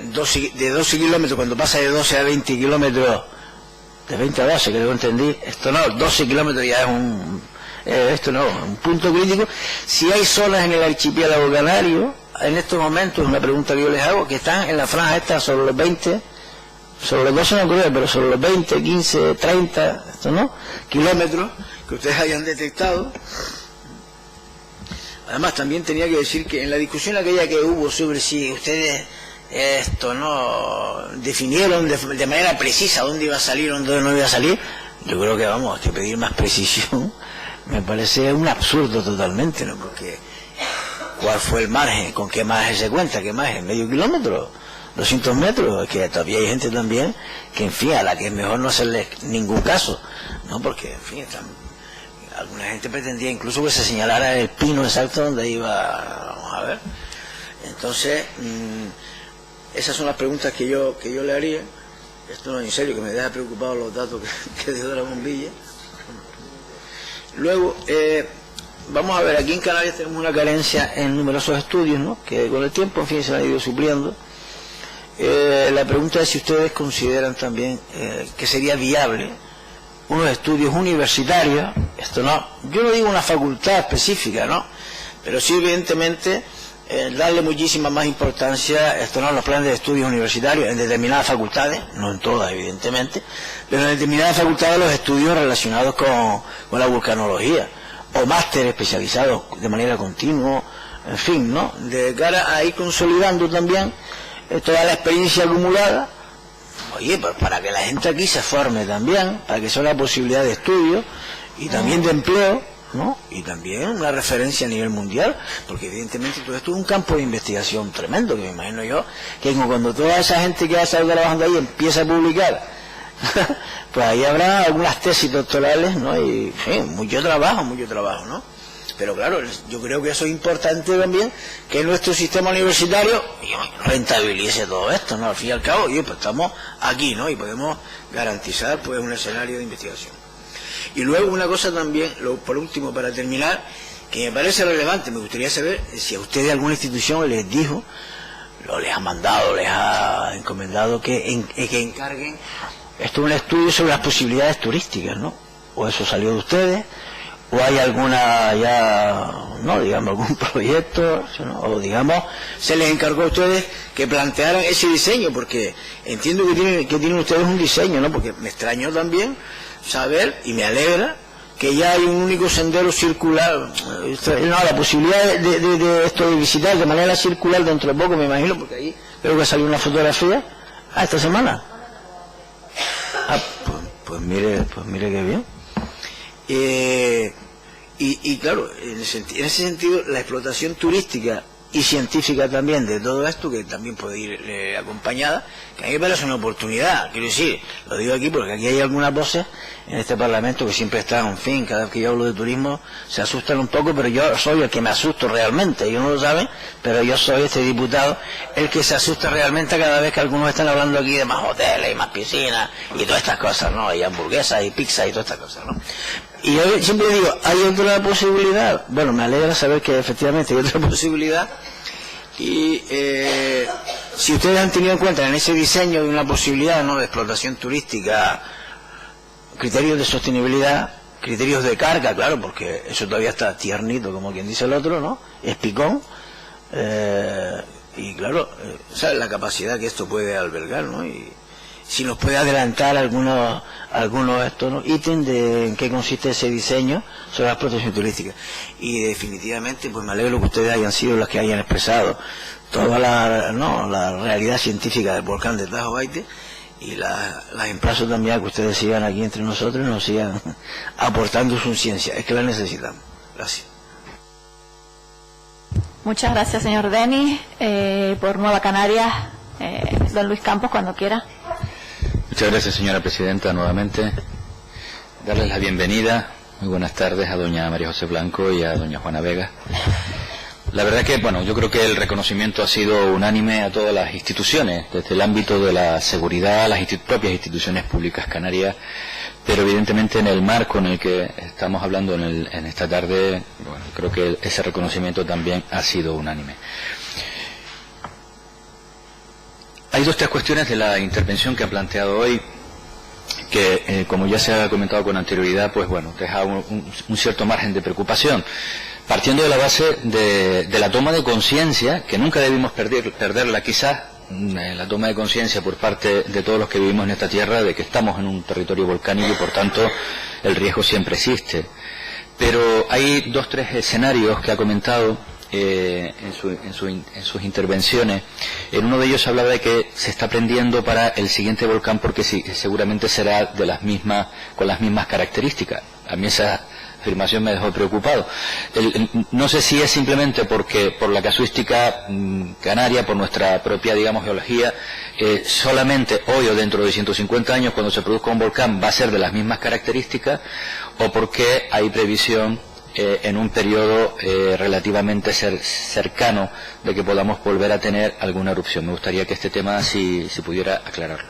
de 12 kilómetros, cuando pasa de 12 a 20 kilómetros, de 20 a 12, creo que entendí, esto no, 12 kilómetros ya es un punto crítico. Si hay zonas en el archipiélago canario, en estos momentos, una pregunta que yo les hago, que están en la franja esta sobre los 20, sobre los 12 no creo, pero sobre los 20, 15, 30, esto no, kilómetros, que ustedes hayan detectado. Además también tenía que decir que en la discusión aquella que hubo sobre si ustedes definieron de manera precisa dónde iba a salir, dónde no iba a salir, yo creo que vamos a pedir más precisión. Me parece un absurdo totalmente, ¿no?, porque ¿cuál fue el margen? ¿Con qué margen se cuenta? ¿Qué margen? ¿Medio kilómetro? ¿200 metros? Es que todavía hay gente también que, en fin, a la que es mejor no hacerle ningún caso, ¿no?, porque, en fin, alguna gente pretendía incluso que se señalara el pino exacto donde iba, vamos a ver. Entonces, esas son las preguntas que yo le haría. Esto no es en serio, que me deja preocupado los datos que dio de la bombilla. Luego, vamos a ver, aquí en Canarias tenemos una carencia en numerosos estudios, ¿no?, que con el tiempo, en fin, se han ido supliendo. La pregunta es si ustedes consideran también que sería viable unos estudios universitarios, esto no, yo no digo una facultad específica, ¿no?, pero sí evidentemente darle muchísima más importancia, esto no, los planes de estudios universitarios en determinadas facultades, no en todas evidentemente, pero en determinadas facultades los estudios relacionados con la vulcanología, o másteres especializados de manera continua, en fin, ¿no?, de cara a ir consolidando también toda la experiencia acumulada. Oye, pues para que la gente aquí se forme también, para que sea una posibilidad de estudio y también de empleo, ¿no?, y también una referencia a nivel mundial, porque evidentemente todo esto es un campo de investigación tremendo, que me imagino yo que cuando toda esa gente que ha estado trabajando ahí empieza a publicar, pues ahí habrá algunas tesis doctorales, ¿no?, y en fin, mucho trabajo, ¿no? Pero claro, yo creo que eso es importante también, que nuestro sistema universitario rentabilice todo esto, ¿no? Al fin y al cabo, pues estamos aquí, ¿no?, y podemos garantizar pues un escenario de investigación. Y luego una cosa también, por último, para terminar, que me parece relevante, me gustaría saber si a ustedes alguna institución les dijo, les ha mandado, les ha encomendado que encarguen un estudio sobre las posibilidades turísticas, ¿no? O eso salió de ustedes, o hay alguna ya, no, digamos, algún proyecto, ¿no? O digamos, se les encargó a ustedes que plantearan ese diseño, porque entiendo que tienen ustedes un diseño, ¿no? Porque me extrañó también saber, y me alegra, que ya hay un único sendero circular, no, la posibilidad de esto de visitar de manera circular dentro de poco, me imagino, porque ahí creo que salió una fotografía, esta semana. Pues mire qué bien. Y claro, en ese sentido, la explotación turística y científica también de todo esto, que también puede ir acompañada, que a mí me parece una oportunidad. Quiero decir, lo digo aquí porque aquí hay algunas voces en este Parlamento que siempre están, en fin, cada vez que yo hablo de turismo se asustan un poco, pero yo soy el que me asusto realmente, ellos no lo saben, pero yo soy este diputado el que se asusta realmente cada vez que algunos están hablando aquí de más hoteles y más piscinas y todas estas cosas, ¿no? Y hamburguesas y pizza y todas estas cosas, ¿no? Y yo siempre digo, ¿hay otra posibilidad? Bueno, me alegra saber que efectivamente hay otra posibilidad. Y si ustedes han tenido en cuenta en ese diseño de una posibilidad, ¿no?, de explotación turística, criterios de sostenibilidad, criterios de carga, claro, porque eso todavía está tiernito, como quien dice el otro, ¿no? Es picón. Y claro, ¿sabes la capacidad que esto puede albergar, ¿no? Y si nos puede adelantar algunos estos, ¿no?, ítems de en qué consiste ese diseño sobre la explotación turística. Y definitivamente pues me alegro que ustedes hayan sido los que hayan expresado toda la realidad científica del volcán de Tajo Baite, y las emplazo también a que ustedes sigan aquí entre nosotros y nos sigan aportando su ciencia, es que la necesitamos. Gracias. Muchas gracias, señor Denis. Por Nueva Canarias, don Luis Campos, cuando quiera. Muchas gracias, señora presidenta, nuevamente. Darles la bienvenida, muy buenas tardes, a doña María José Blanco y a doña Juana Vega. La verdad que, bueno, yo creo que el reconocimiento ha sido unánime a todas las instituciones, desde el ámbito de la seguridad, las propias instituciones públicas canarias, pero evidentemente en el marco en el que estamos hablando en esta tarde, bueno, creo que ese reconocimiento también ha sido unánime. Hay tres cuestiones de la intervención que ha planteado hoy que, como ya se ha comentado con anterioridad, pues bueno, deja un cierto margen de preocupación, partiendo de la base de la toma de conciencia, que nunca debimos perderla quizás, la toma de conciencia por parte de todos los que vivimos en esta tierra, de que estamos en un territorio volcánico y por tanto el riesgo siempre existe. Pero hay tres escenarios que ha comentado en sus intervenciones. En uno de ellos hablaba de que se está aprendiendo para el siguiente volcán porque seguramente será con las mismas características. A mí esa afirmación me dejó preocupado. No sé si es simplemente porque por la casuística canaria, por nuestra propia, digamos, geología, solamente hoy o dentro de 150 años, cuando se produzca un volcán, va a ser de las mismas características, o porque hay previsión en un periodo relativamente cercano de que podamos volver a tener alguna erupción. Me gustaría que este tema si pudiera aclararlo.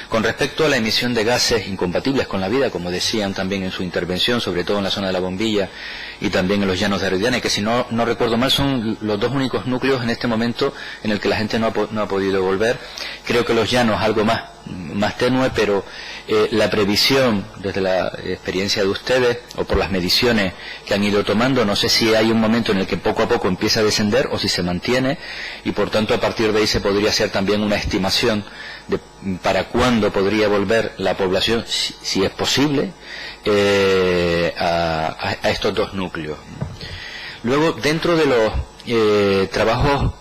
Con respecto a la emisión de gases incompatibles con la vida, como decían también en su intervención, sobre todo en la zona de la Bombilla y también en los llanos de Arridiana, que si no recuerdo mal son los dos únicos núcleos en este momento en el que la gente no ha podido volver. Creo que los llanos algo más tenue, pero la previsión desde la experiencia de ustedes o por las mediciones que han ido tomando, no sé si hay un momento en el que poco a poco empieza a descender o si se mantiene, y por tanto a partir de ahí se podría hacer también una estimación de para cuándo podría volver la población, si es posible, a estos dos núcleos. Luego, dentro de los trabajos,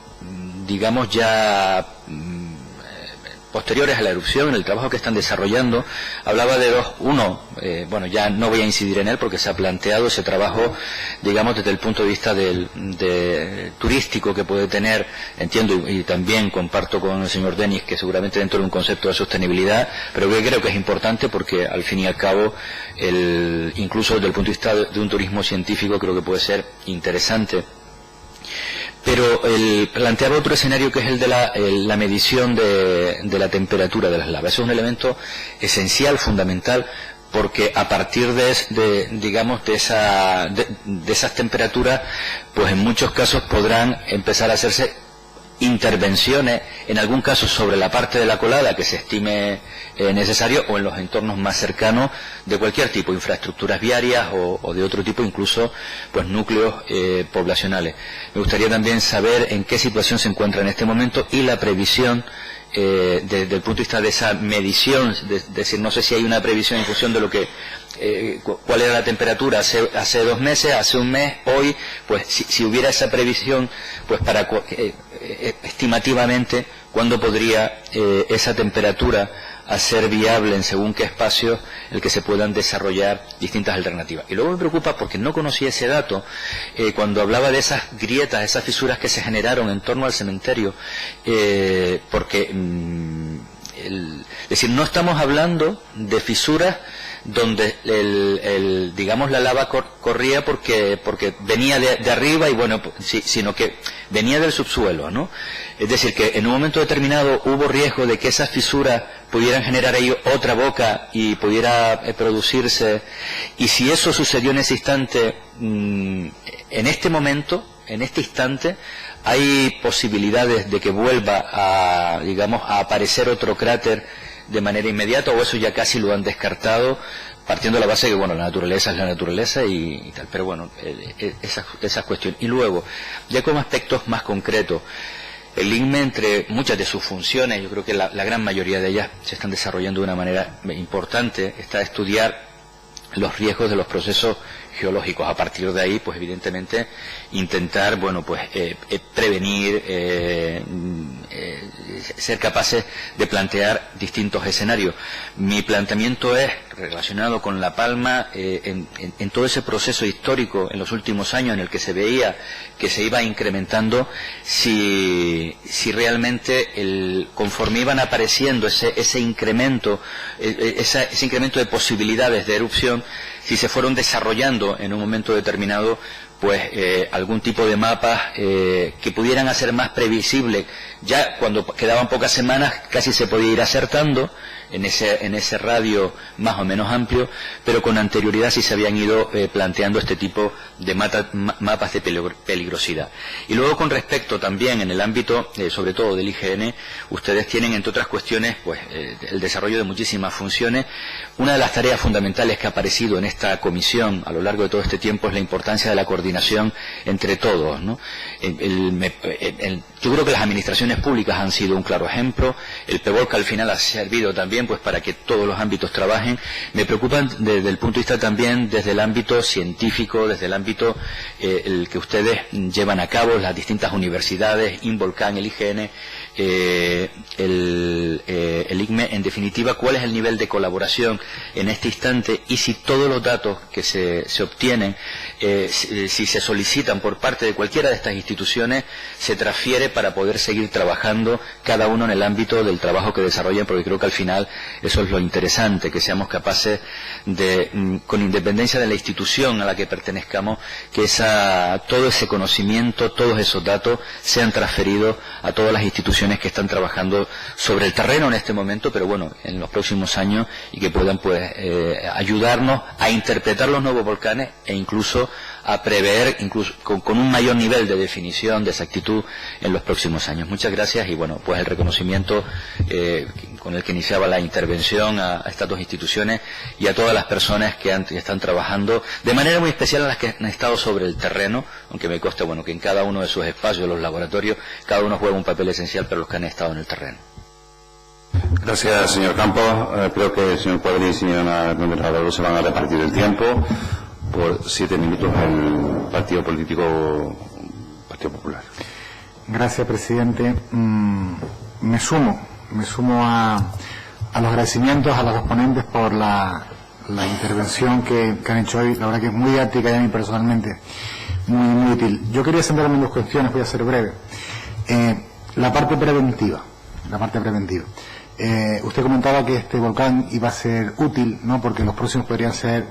digamos, ya posteriores a la erupción, en el trabajo que están desarrollando, hablaba de uno, bueno, ya no voy a incidir en él porque se ha planteado ese trabajo, digamos, desde el punto de vista turístico que puede tener, entiendo, y también comparto con el señor Denis, que seguramente dentro de un concepto de sostenibilidad, pero que creo que es importante porque al fin y al cabo, incluso desde el punto de vista de un turismo científico, creo que puede ser interesante. Pero planteaba otro escenario que es el de la medición de la temperatura de las lavas. Eso es un elemento esencial, fundamental, porque a partir digamos, de esas temperaturas, pues en muchos casos podrán empezar a hacerse intervenciones, en algún caso sobre la parte de la colada que se estime necesario, o en los entornos más cercanos de cualquier tipo, infraestructuras viarias o de otro tipo, incluso pues núcleos poblacionales. Me gustaría también saber en qué situación se encuentra en este momento y la previsión desde el punto de vista de esa medición, es decir, no sé si hay una previsión en función de lo que cuál era la temperatura hace 2 meses, hace un mes, hoy, pues si hubiera esa previsión, pues para estimativamente cuándo podría esa temperatura hacer viable en según qué espacios el que se puedan desarrollar distintas alternativas. Y luego me preocupa porque no conocía ese dato cuando hablaba de esas grietas, esas fisuras que se generaron en torno al cementerio, porque es decir, no estamos hablando de fisuras donde digamos la lava corría porque venía de arriba y bueno, sí, sino que venía del subsuelo, ¿no? Es decir, que en un momento determinado hubo riesgo de que esas fisuras pudieran generar ahí otra boca y pudiera producirse, y si eso sucedió en ese instante, en este momento, en este instante, hay posibilidades de que vuelva a, digamos, a aparecer otro cráter de manera inmediata, o eso ya casi lo han descartado, partiendo de la base de que, bueno, la naturaleza es la naturaleza y tal, pero bueno, esas cuestiones. Y luego, ya como aspectos más concretos, el INME, entre muchas de sus funciones, yo creo que la gran mayoría de ellas se están desarrollando de una manera importante, está a estudiar los riesgos de los procesos geológicos. A partir de ahí, pues evidentemente intentar, bueno, pues prevenir, ser capaces de plantear distintos escenarios. Mi planteamiento es relacionado con La Palma, en todo ese proceso histórico en los últimos años en el que se veía que se iba incrementando, si realmente conforme iban apareciendo ese incremento, ese incremento de posibilidades de erupción, si se fueron desarrollando en un momento determinado pues algún tipo de mapas que pudieran hacer más previsible. Ya cuando quedaban pocas semanas casi se podía ir acertando en ese radio más o menos amplio, pero con anterioridad sí se habían ido planteando este tipo de mapas de peligrosidad. Y luego, con respecto también en el ámbito, sobre todo del IGN, ustedes tienen, entre otras cuestiones, pues el desarrollo de muchísimas funciones. Una de las tareas fundamentales que ha aparecido en esta comisión a lo largo de todo este tiempo es la importancia de la coordinación entre todos, ¿no? Yo creo que las administraciones públicas han sido un claro ejemplo. El PEVOLCA al final ha servido también pues para que todos los ámbitos trabajen. Me preocupan desde el punto de vista también desde el ámbito científico, desde el ámbito el que ustedes llevan a cabo, las distintas universidades, Involcan, el IGN, el ICME, en definitiva, cuál es el nivel de colaboración en este instante y si todos los datos que se obtienen, si se solicitan por parte de cualquiera de estas instituciones, se transfiere para poder seguir trabajando cada uno en el ámbito del trabajo que desarrollan, porque creo que al final eso es lo interesante, que seamos capaces de, con independencia de la institución a la que pertenezcamos, que todo ese conocimiento, todos esos datos sean transferidos a todas las instituciones que están trabajando sobre el terreno en este momento, pero bueno, en los próximos años, y que puedan pues ayudarnos a interpretar los nuevos volcanes e incluso a prever, incluso con un mayor nivel de definición, de exactitud en los próximos años. Muchas gracias y bueno, pues el reconocimiento con el que iniciaba la intervención a estas dos instituciones y a todas las personas que están trabajando de manera muy especial, a las que han estado sobre el terreno, aunque me consta, bueno, que en cada uno de sus espacios, los laboratorios, cada uno juega un papel esencial, pero los que han estado en el terreno. Gracias, señor Campos. Creo que el señor Cuadri y el señor Radaló se van a repartir el tiempo. Por 7 minutos el Partido Político Partido Popular. Gracias, presidente. Me sumo a los agradecimientos a los exponentes por la intervención que han hecho hoy. La verdad que es muy didáctica y a mí personalmente muy útil. Yo quería centrarme en dos cuestiones, voy a ser breve. La parte preventiva. Usted comentaba que este volcán iba a ser útil, ¿no? Porque los próximos podrían ser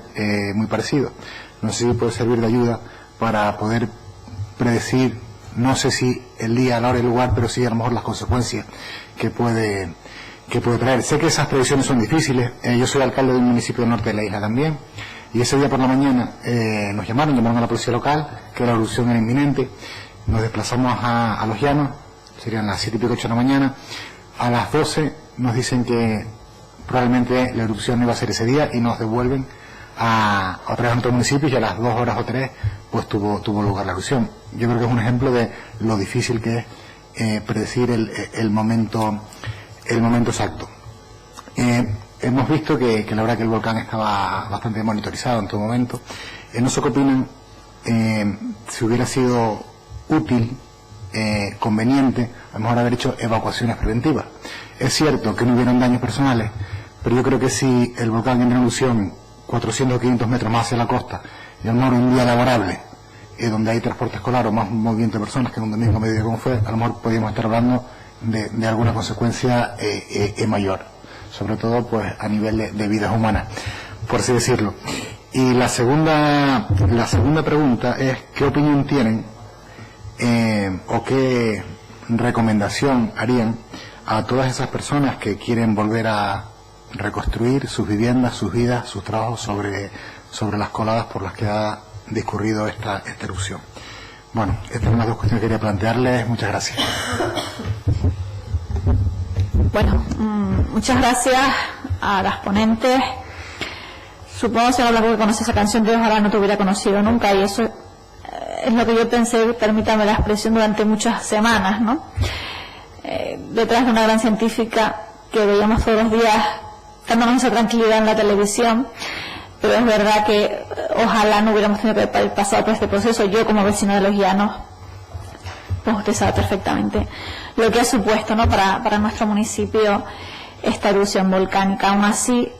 muy parecidos. No sé si puede servir de ayuda para poder predecir, no sé si el día, la hora y el lugar, pero sí a lo mejor las consecuencias que puede traer. Sé que esas previsiones son difíciles. Yo soy alcalde de un municipio del norte de la isla también, y ese día por la mañana nos llamaron a la policía local, que la erupción era inminente. Nos desplazamos a Los Llanos serían las 7 y pico, 8 de la mañana. A las 12 nos dicen que probablemente la erupción no iba a ser ese día y nos devuelven a otra vez a otro municipio, y a las 2 horas o 3 pues tuvo lugar la erupción. Yo creo que es un ejemplo de lo difícil que es predecir el momento exacto. Hemos visto que la verdad que el volcán estaba bastante monitorizado en todo momento. No sé qué opinan, si hubiera sido útil, conveniente, a lo mejor haber hecho evacuaciones preventivas. Es cierto que no hubieron daños personales, pero yo creo que si el volcán entra en erupción 400 o 500 metros más hacia la costa, y a lo mejor un día laborable, donde hay transporte escolar o más movimiento de personas que en un domingo a mediodía como fue, a lo mejor podríamos estar hablando de alguna consecuencia mayor, sobre todo pues a nivel de vidas humanas, por así decirlo. Y la segunda pregunta es ¿qué opinión tienen o qué recomendación harían a todas esas personas que quieren volver a reconstruir sus viviendas, sus vidas, sus trabajos sobre las coladas por las que ha discurrido esta erupción? Bueno, estas son las dos cuestiones que quería plantearles. Muchas gracias. Bueno, muchas gracias a las ponentes. Supongo, señor Blanco, que conoce esa canción de Ojalá no te hubiera conocido nunca, y eso es lo que yo pensé, permítame la expresión, durante muchas semanas, ¿no? Detrás de una gran científica que veíamos todos los días dándonos esa tranquilidad en la televisión, pero es verdad que ojalá no hubiéramos tenido que haber pasado por este proceso. Yo, como vecina de Los Llanos, pues usted sabe perfectamente lo que ha supuesto, ¿no?, para nuestro municipio esta erupción volcánica. Aún así,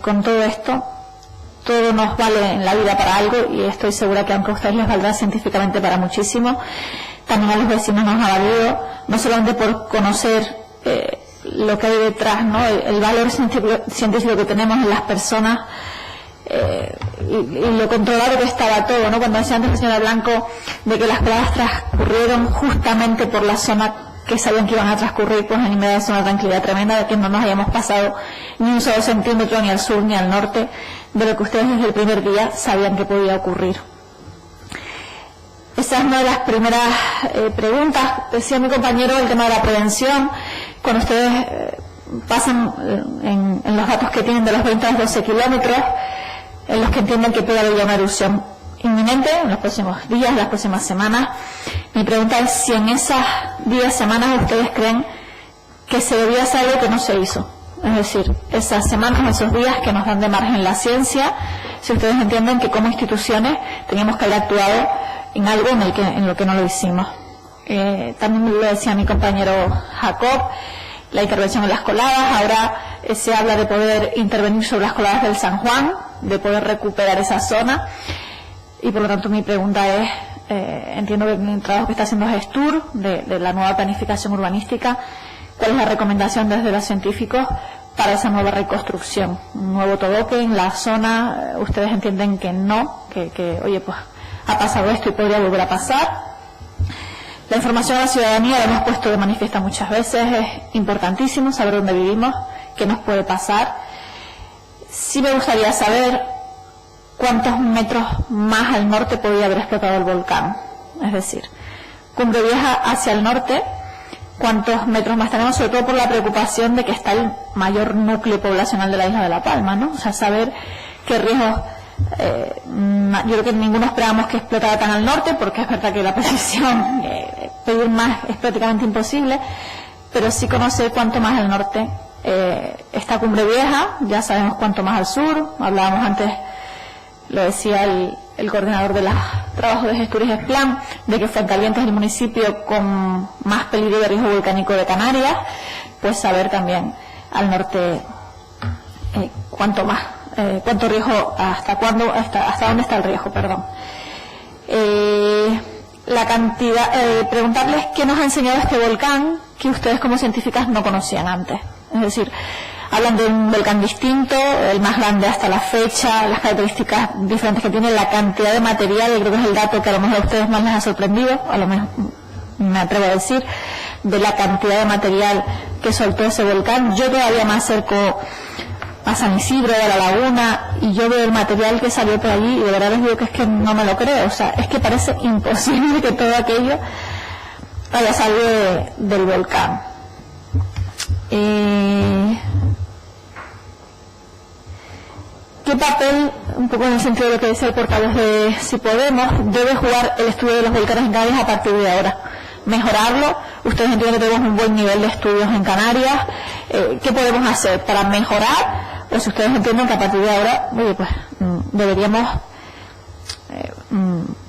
con todo esto, todo nos vale en la vida para algo, y estoy segura que aunque a ustedes les valdrá científicamente para muchísimo, también a los vecinos nos ha valido, no solamente por conocer lo que hay detrás, ¿no?, el valor científico que tenemos en las personas, y lo controlado que estaba todo, ¿no? Cuando decía antes la señora Blanco de que las coladas transcurrieron justamente por la zona que sabían que iban a transcurrir, pues a mí me da una tranquilidad tremenda de que no nos hayamos pasado ni un solo centímetro ni al sur ni al norte de lo que ustedes desde el primer día sabían que podía ocurrir. Esa es una de las primeras preguntas. Decía mi compañero el tema de la prevención. Cuando ustedes pasan en los datos que tienen de los 20 a los 12 kilómetros, en los que entienden que puede haber ya una erupción inminente en los próximos días, las próximas semanas, mi pregunta es si en esas 10 semanas ustedes creen que se debía hacer algo que no se hizo. Es decir, esas semanas, esos días que nos dan de margen la ciencia, si ustedes entienden que como instituciones teníamos que haber actuado en algo en lo que no lo hicimos. También lo decía mi compañero Jacob, la intervención en las coladas. Ahora se habla de poder intervenir sobre las coladas del San Juan, de poder recuperar esa zona, y por lo tanto mi pregunta es, entiendo que el trabajo que está haciendo Gestur de la nueva planificación urbanística, ¿cuál es la recomendación desde los científicos para esa nueva reconstrucción? ¿Un nuevo todoque en la zona? ¿Ustedes entienden que no? Que oye, pues ha pasado esto y podría volver a pasar. La información a la ciudadanía, la hemos puesto de manifiesta muchas veces, es importantísimo saber dónde vivimos, qué nos puede pasar. Sí me gustaría saber cuántos metros más al norte podría haber explotado el volcán. Es decir, Cumbre Vieja hacia el norte, cuántos metros más tenemos, sobre todo por la preocupación de que está el mayor núcleo poblacional de la isla de La Palma, ¿no? O sea, saber qué riesgos. Yo creo que ninguno esperábamos que explotara tan al norte, porque es verdad que la precisión, pedir más es prácticamente imposible, pero sí conocer cuánto más al norte está Cumbre Vieja. Ya sabemos cuánto más al sur. Hablábamos antes, lo decía el coordinador de los trabajos de Gestur y Gesplan, de que Fuencaliente es el municipio con más peligro de riesgo volcánico de Canarias. Pues saber también al norte cuánto más, cuánto riesgo, hasta dónde está el riesgo, perdón. La cantidad, preguntarles qué nos ha enseñado este volcán que ustedes como científicas no conocían antes. Es decir, hablan de un volcán distinto, el más grande hasta la fecha, las características diferentes que tiene, la cantidad de material. Yo creo que es el dato que a lo mejor a ustedes más les ha sorprendido, a lo mejor me atrevo a decir, de la cantidad de material que soltó ese volcán. Yo todavía me acerco a San Isidro, a la laguna, y yo veo el material que salió por allí y de verdad les digo que es que no me lo creo. O sea, es que parece imposible que todo aquello haya salido del volcán. ¿Qué papel, un poco en el sentido de lo que decía el portavoz de Si Podemos, debe jugar el estudio de los volcanes en Canarias a partir de ahora? Mejorarlo. Ustedes entienden que tenemos un buen nivel de estudios en Canarias. ¿Qué podemos hacer para mejorar? Pues ustedes entienden que a partir de ahora, oye, pues deberíamos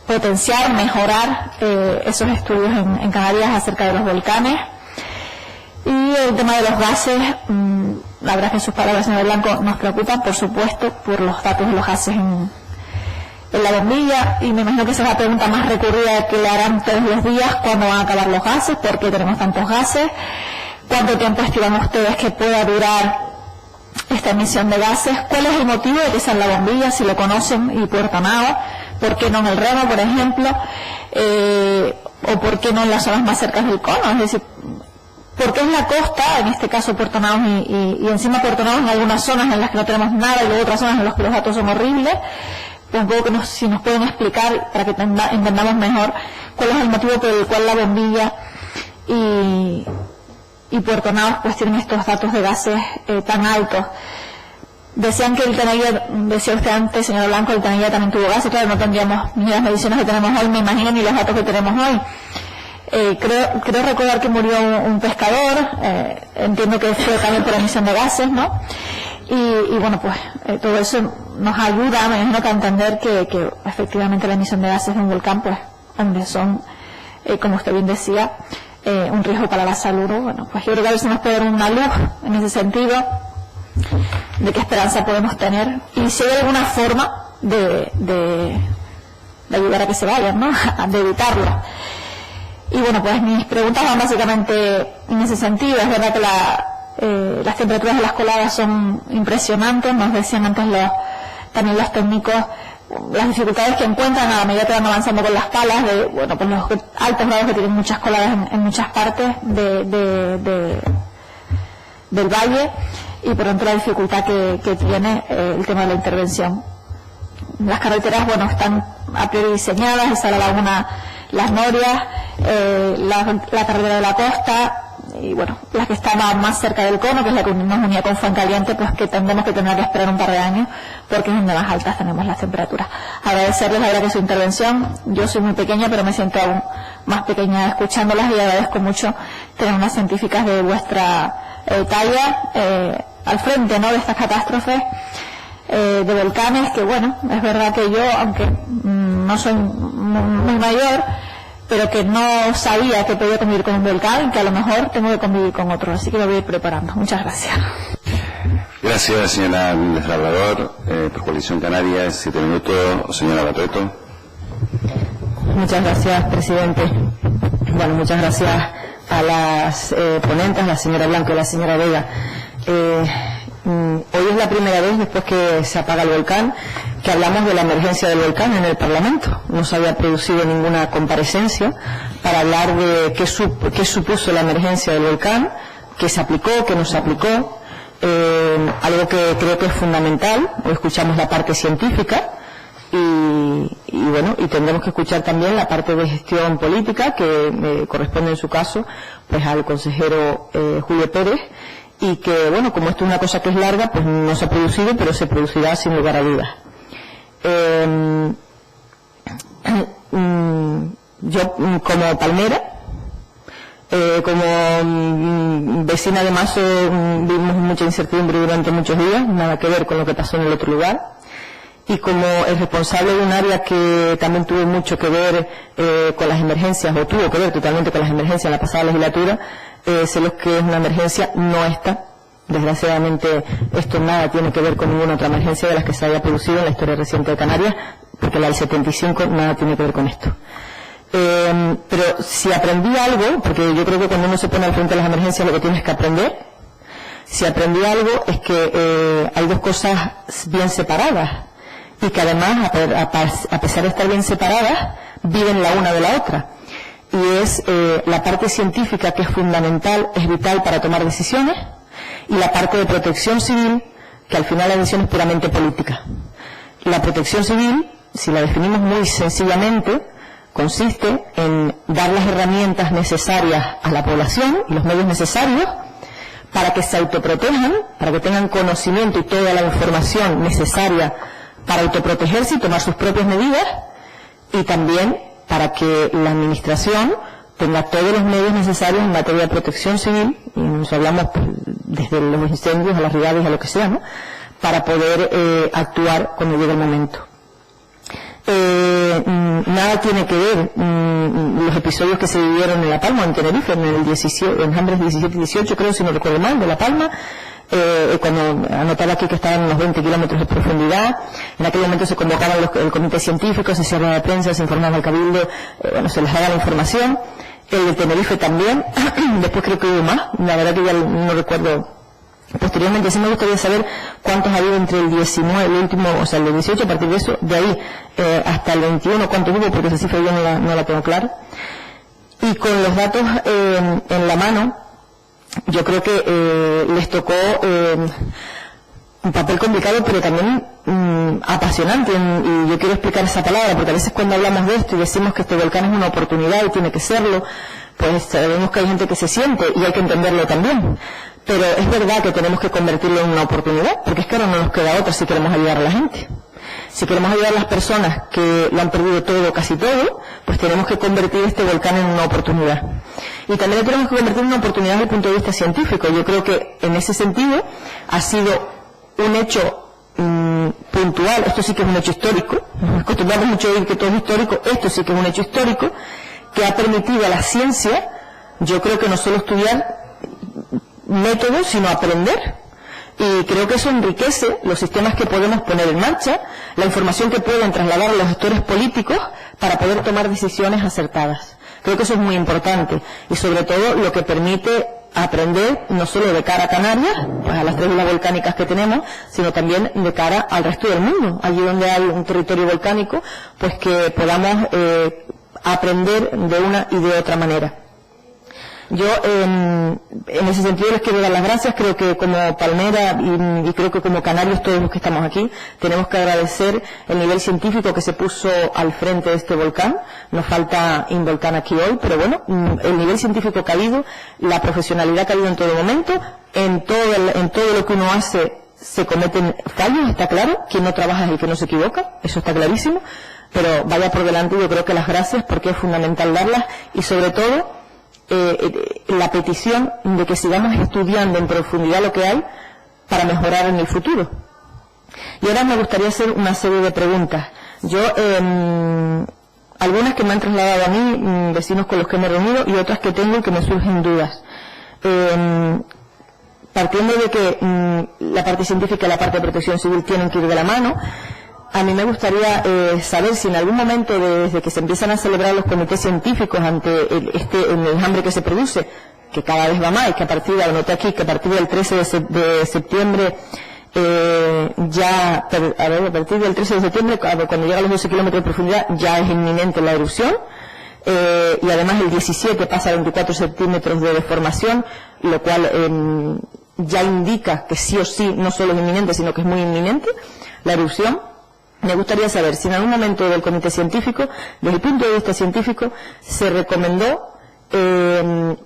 potenciar, mejorar esos estudios en Canarias acerca de los volcanes. Y el tema de los gases, la verdad es que sus palabras, señor Blanco, nos preocupan, por supuesto, por los datos de los gases en la bombilla, y me imagino que esa es la pregunta más recurrida que le harán todos los días: ¿cuándo van a acabar los gases? ¿Por qué tenemos tantos gases? ¿Cuánto tiempo estiman ustedes que pueda durar esta emisión de gases? ¿Cuál es el motivo de que sea en la bombilla, si lo conocen, y Puerto Nao? ¿Por qué no en el Remo, por ejemplo? ¿O por qué no en las zonas más cercanas del cono? Es decir, ¿por qué en la costa, en este caso Puerto Nao y encima Puerto Nao en algunas zonas en las que no tenemos nada y luego otras zonas en las que los datos son horribles? Pues un poco que si nos pueden explicar para que entendamos mejor cuál es el motivo por el cual la bombilla y Puerto Nao pues tienen estos datos de gases tan altos. Decían que el Tenerife, decía usted antes, señor Blanco, el Tenerife también tuvo gases. Claro, no tendríamos ni las mediciones que tenemos hoy, me imagino, ni los datos que tenemos hoy. Creo recordar que murió un pescador, entiendo que fue también por emisión de gases, ¿no? Y bueno, pues todo eso nos ayuda, me imagino, a entender que efectivamente la emisión de gases de un volcán, pues, donde son, como usted bien decía, un riesgo para la salud, ¿no? Bueno, pues yo creo que a ver si nos puede dar una luz en ese sentido, de qué esperanza podemos tener, y si hay alguna forma de ayudar a que se vayan, ¿no? De evitarlo. Y bueno, pues mis preguntas van básicamente en ese sentido. Es verdad que las temperaturas de las coladas son impresionantes, nos decían antes también los técnicos las dificultades que encuentran a medida que van avanzando con las palas, de bueno, pues los altos grados que tienen muchas coladas en muchas partes del valle, y por tanto la dificultad que tiene el tema de la intervención. Las carreteras, bueno, están a priori diseñadas, esa la laguna Las Norias, la carretera de la costa, y bueno, las que están más cerca del cono, que es la que nos unía con Fuencaliente, pues que tendremos que tener que esperar un par de años, porque es donde más altas tenemos las temperaturas. Agradecerles la verdad que su intervención. Yo soy muy pequeña, pero me siento aún más pequeña escuchándolas, y agradezco mucho tener unas científicas de vuestra talla al frente, ¿no?, de estas catástrofes de volcanes, que bueno, es verdad que yo, aunque no soy muy mayor, pero que no sabía que podía convivir con un volcán, y que a lo mejor tengo que convivir con otro, así que me voy a ir preparando. Muchas gracias. Gracias, señora Méndez Labrador. Por Coalición Canaria, 7 minutos, señora Barreto. Muchas gracias, presidente. Bueno, muchas gracias a las ponentes, la señora Blanco y la señora Vega. Hoy es la primera vez, después que se apaga el volcán, que hablamos de la emergencia del volcán en el Parlamento. No se había producido ninguna comparecencia para hablar de qué supuso la emergencia del volcán, qué se aplicó, qué no se aplicó, algo que creo que es fundamental. Hoy escuchamos la parte científica y bueno, y tendremos que escuchar también la parte de gestión política, que corresponde en su caso pues al consejero Julio Pérez, y que bueno, como esto es una cosa que es larga, pues no se ha producido, pero se producirá sin lugar a dudas. Yo como palmera, como vecina de Mazo, vivimos mucha incertidumbre durante muchos días, nada que ver con lo que pasó en el otro lugar, y como el responsable de un área que también tuvo mucho que ver con las emergencias, o tuvo que ver totalmente con las emergencias en la pasada legislatura, sé lo que es una emergencia, no esta. Desgraciadamente esto nada tiene que ver con ninguna otra emergencia de las que se haya producido en la historia reciente de Canarias, porque la del 75 nada tiene que ver con esto. Pero si aprendí algo, porque yo creo que cuando uno se pone al frente de las emergencias lo que tienes que aprender, si aprendí algo es que hay dos cosas bien separadas, y que además, a pesar de estar bien separadas, viven la una de la otra. Y es la parte científica, que es fundamental, es vital para tomar decisiones, y la parte de protección civil, que al final la decisión es puramente política. La protección civil, si la definimos muy sencillamente, consiste en dar las herramientas necesarias a la población y los medios necesarios para que se autoprotejan, para que tengan conocimiento y toda la información necesaria para autoprotegerse y tomar sus propias medidas, y también para que la administración tenga todos los medios necesarios en materia de protección civil, y nos hablamos desde los incendios a las riadas, a lo que sea, ¿no?, para poder actuar cuando llegue el momento. Nada tiene que ver los episodios que se vivieron en La Palma, en Tenerife, en el 17, en Jambres 17 y 18, creo, si no recuerdo mal, de La Palma, cuando anotaba aquí que estaban unos 20 kilómetros de profundidad. En aquel momento se convocaba el comité científico, se hacía la prensa, se informaba al cabildo, se les daba la información. El de Tenerife también. Después creo que hubo más, la verdad que ya no recuerdo. Posteriormente sí me gustaría saber cuántos ha habido entre el 19, el último, o sea, el de 18, a partir de eso, de ahí hasta el 21, cuántos hubo, porque esa cifra yo no la tengo clara. Y con los datos en la mano, yo creo que les tocó un papel complicado, pero también apasionante, y yo quiero explicar esa palabra, porque a veces cuando hablamos de esto y decimos que este volcán es una oportunidad y tiene que serlo, pues sabemos que hay gente que se siente, y hay que entenderlo también. Pero es verdad que tenemos que convertirlo en una oportunidad, porque es que ahora no nos queda otra si queremos ayudar a la gente. Si queremos ayudar a las personas que lo han perdido todo, casi todo, pues tenemos que convertir este volcán en una oportunidad. Y también lo tenemos que convertir en una oportunidad desde el punto de vista científico. Yo creo que en ese sentido ha sido un hecho puntual. Esto sí que es un hecho histórico. Nos acostumbramos mucho a oír que todo es histórico. Esto sí que es un hecho histórico que ha permitido a la ciencia, yo creo que no solo estudiar métodos, sino aprender. Y creo que eso enriquece los sistemas que podemos poner en marcha, la información que pueden trasladar a los gestores políticos para poder tomar decisiones acertadas. Creo que eso es muy importante, y sobre todo lo que permite aprender no solo de cara a Canarias, pues a las 3 islas volcánicas que tenemos, sino también de cara al resto del mundo, allí donde hay un territorio volcánico, pues que podamos aprender de una y de otra manera. Yo, en ese sentido, les quiero dar las gracias. Creo que como Palmera y creo que como canarios, todos los que estamos aquí, tenemos que agradecer el nivel científico que se puso al frente de este volcán. Nos falta Involcán aquí hoy, pero bueno, el nivel científico que ha habido, la profesionalidad que ha habido en todo momento, en todo lo que uno hace se cometen fallos, está claro. Quien no trabaja es el que no se equivoca, eso está clarísimo. Pero vaya por delante, yo creo que las gracias, porque es fundamental darlas, y sobre todo la petición de que sigamos estudiando en profundidad lo que hay para mejorar en el futuro. Y ahora me gustaría hacer una serie de preguntas. Yo, algunas que me han trasladado a mí, vecinos con los que me he reunido, y otras que tengo y que me surgen dudas. Partiendo de que la parte científica y la parte de protección civil tienen que ir de la mano, a mí me gustaría saber si en algún momento, desde que se empiezan a celebrar los comités científicos ante el enjambre que se produce, que cada vez va más, y que a partir del 13 de septiembre, a partir del 13 de septiembre, cuando llega a los 12 kilómetros de profundidad, ya es inminente la erupción, y además el 17 pasa a 24 centímetros de deformación, lo cual ya indica que sí o sí, no solo es inminente, sino que es muy inminente la erupción. Me gustaría saber si en algún momento del comité científico, desde el punto de vista científico, se recomendó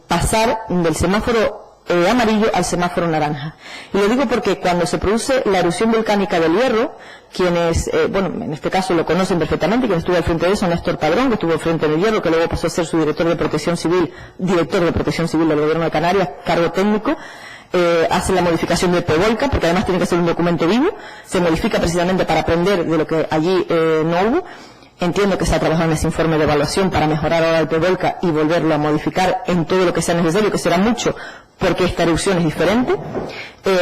pasar del semáforo amarillo al semáforo naranja. Y lo digo porque cuando se produce la erupción volcánica del Hierro, quienes, en este caso lo conocen perfectamente, quien estuvo al frente de eso, Néstor Padrón, que estuvo al frente del Hierro, que luego pasó a ser su director de protección civil del Gobierno de Canarias, cargo técnico, hace la modificación del PEVOLCA, porque además tiene que ser un documento vivo, se modifica precisamente para aprender de lo que allí no hubo. Entiendo que se ha trabajado en ese informe de evaluación para mejorar ahora el PEVOLCA y volverlo a modificar en todo lo que sea necesario, que será mucho, porque esta erupción es diferente.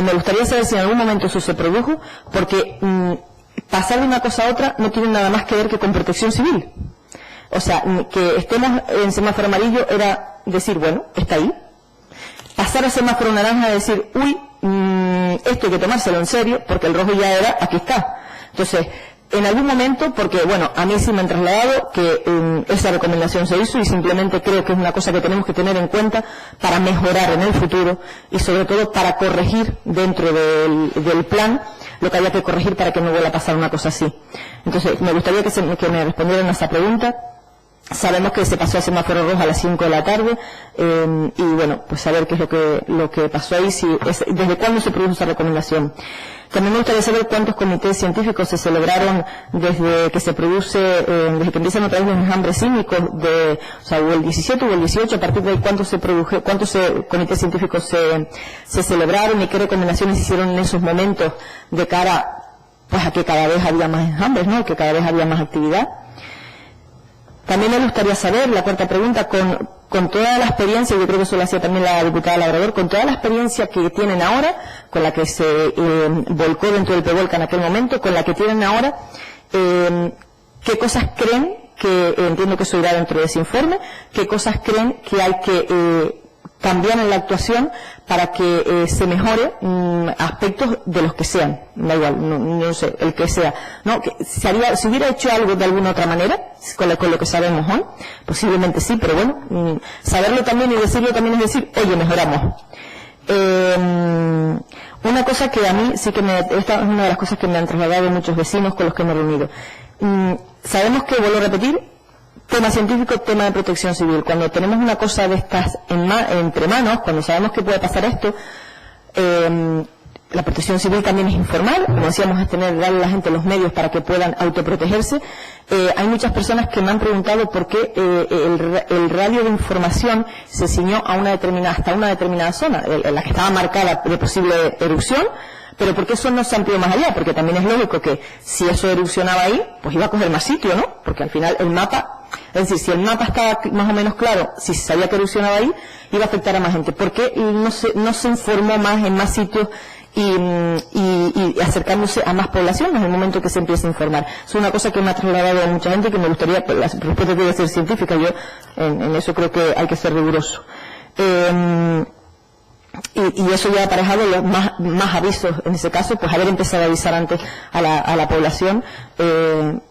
Me gustaría saber si en algún momento eso se produjo, porque pasar de una cosa a otra no tiene nada más que ver que con protección civil. O sea, que estemos en semáforo amarillo era decir, bueno, está ahí. Pasar a semáforo naranja es decir, esto hay que tomárselo en serio, porque el rojo ya era, aquí está. Entonces, en algún momento, porque a mí sí me han trasladado que esa recomendación se hizo, y simplemente creo que es una cosa que tenemos que tener en cuenta para mejorar en el futuro, y sobre todo para corregir dentro del plan lo que haya que corregir para que no vuelva a pasar una cosa así. Entonces, me gustaría que me respondieran a esa pregunta. Sabemos que se pasó a semáforo rojo a las 5 de la tarde y bueno, pues saber qué es lo que pasó ahí, desde cuándo se produjo esa recomendación. También me gustaría saber cuántos comités científicos se celebraron desde que se produce, desde que empiezan otra vez los enjambres sísmicos, o sea, hubo el 17, hubo el 18, a partir de ahí cuántos comités científicos se celebraron y qué recomendaciones hicieron en esos momentos de cara pues a que cada vez había más enjambres, ¿no? Que cada vez había más actividad. También me gustaría saber, la cuarta pregunta, con toda la experiencia, yo creo que eso lo hacía también la diputada Labrador, con toda la experiencia que tienen ahora, con la que se volcó dentro del PEVOLCA en aquel momento, con la que tienen ahora, ¿qué cosas creen que, entiendo que eso irá dentro de ese informe, qué cosas creen que hay que cambiar en la actuación para que se mejore aspectos de los que sean, da igual, no sé, el que sea, ¿no? Que si hubiera hecho algo de alguna otra manera, con lo que sabemos hoy, posiblemente sí, pero bueno, saberlo también y decirlo también es decir, oye, mejoramos. Una cosa que a mí sí que esta es una de las cosas que me han trasladado muchos vecinos con los que me he reunido. Sabemos que, vuelvo a repetir, tema científico, tema de protección civil. Cuando tenemos una cosa de estas entre manos, cuando sabemos que puede pasar esto, la protección civil también es informar, como decíamos, es darle a la gente los medios para que puedan autoprotegerse. Hay muchas personas que me han preguntado por qué el radio de información se ciñó a hasta una determinada zona, la que estaba marcada de posible erupción, pero ¿por qué eso no se amplió más allá? Porque también es lógico que si eso erupcionaba ahí, pues iba a coger más sitio, ¿no? Porque al final el mapa, es decir, si el mapa estaba más o menos claro, si se sabía que erupcionaba ahí, iba a afectar a más gente. ¿Por qué no se informó más en más sitios y acercándose a más población en el momento que se empiece a informar? Es una cosa que me ha trasladado a mucha gente que me gustaría, la respuesta debe ser científica, yo en eso creo que hay que ser riguroso. Y eso ya ha aparejado los más avisos, en ese caso, pues haber empezado a avisar antes a la población,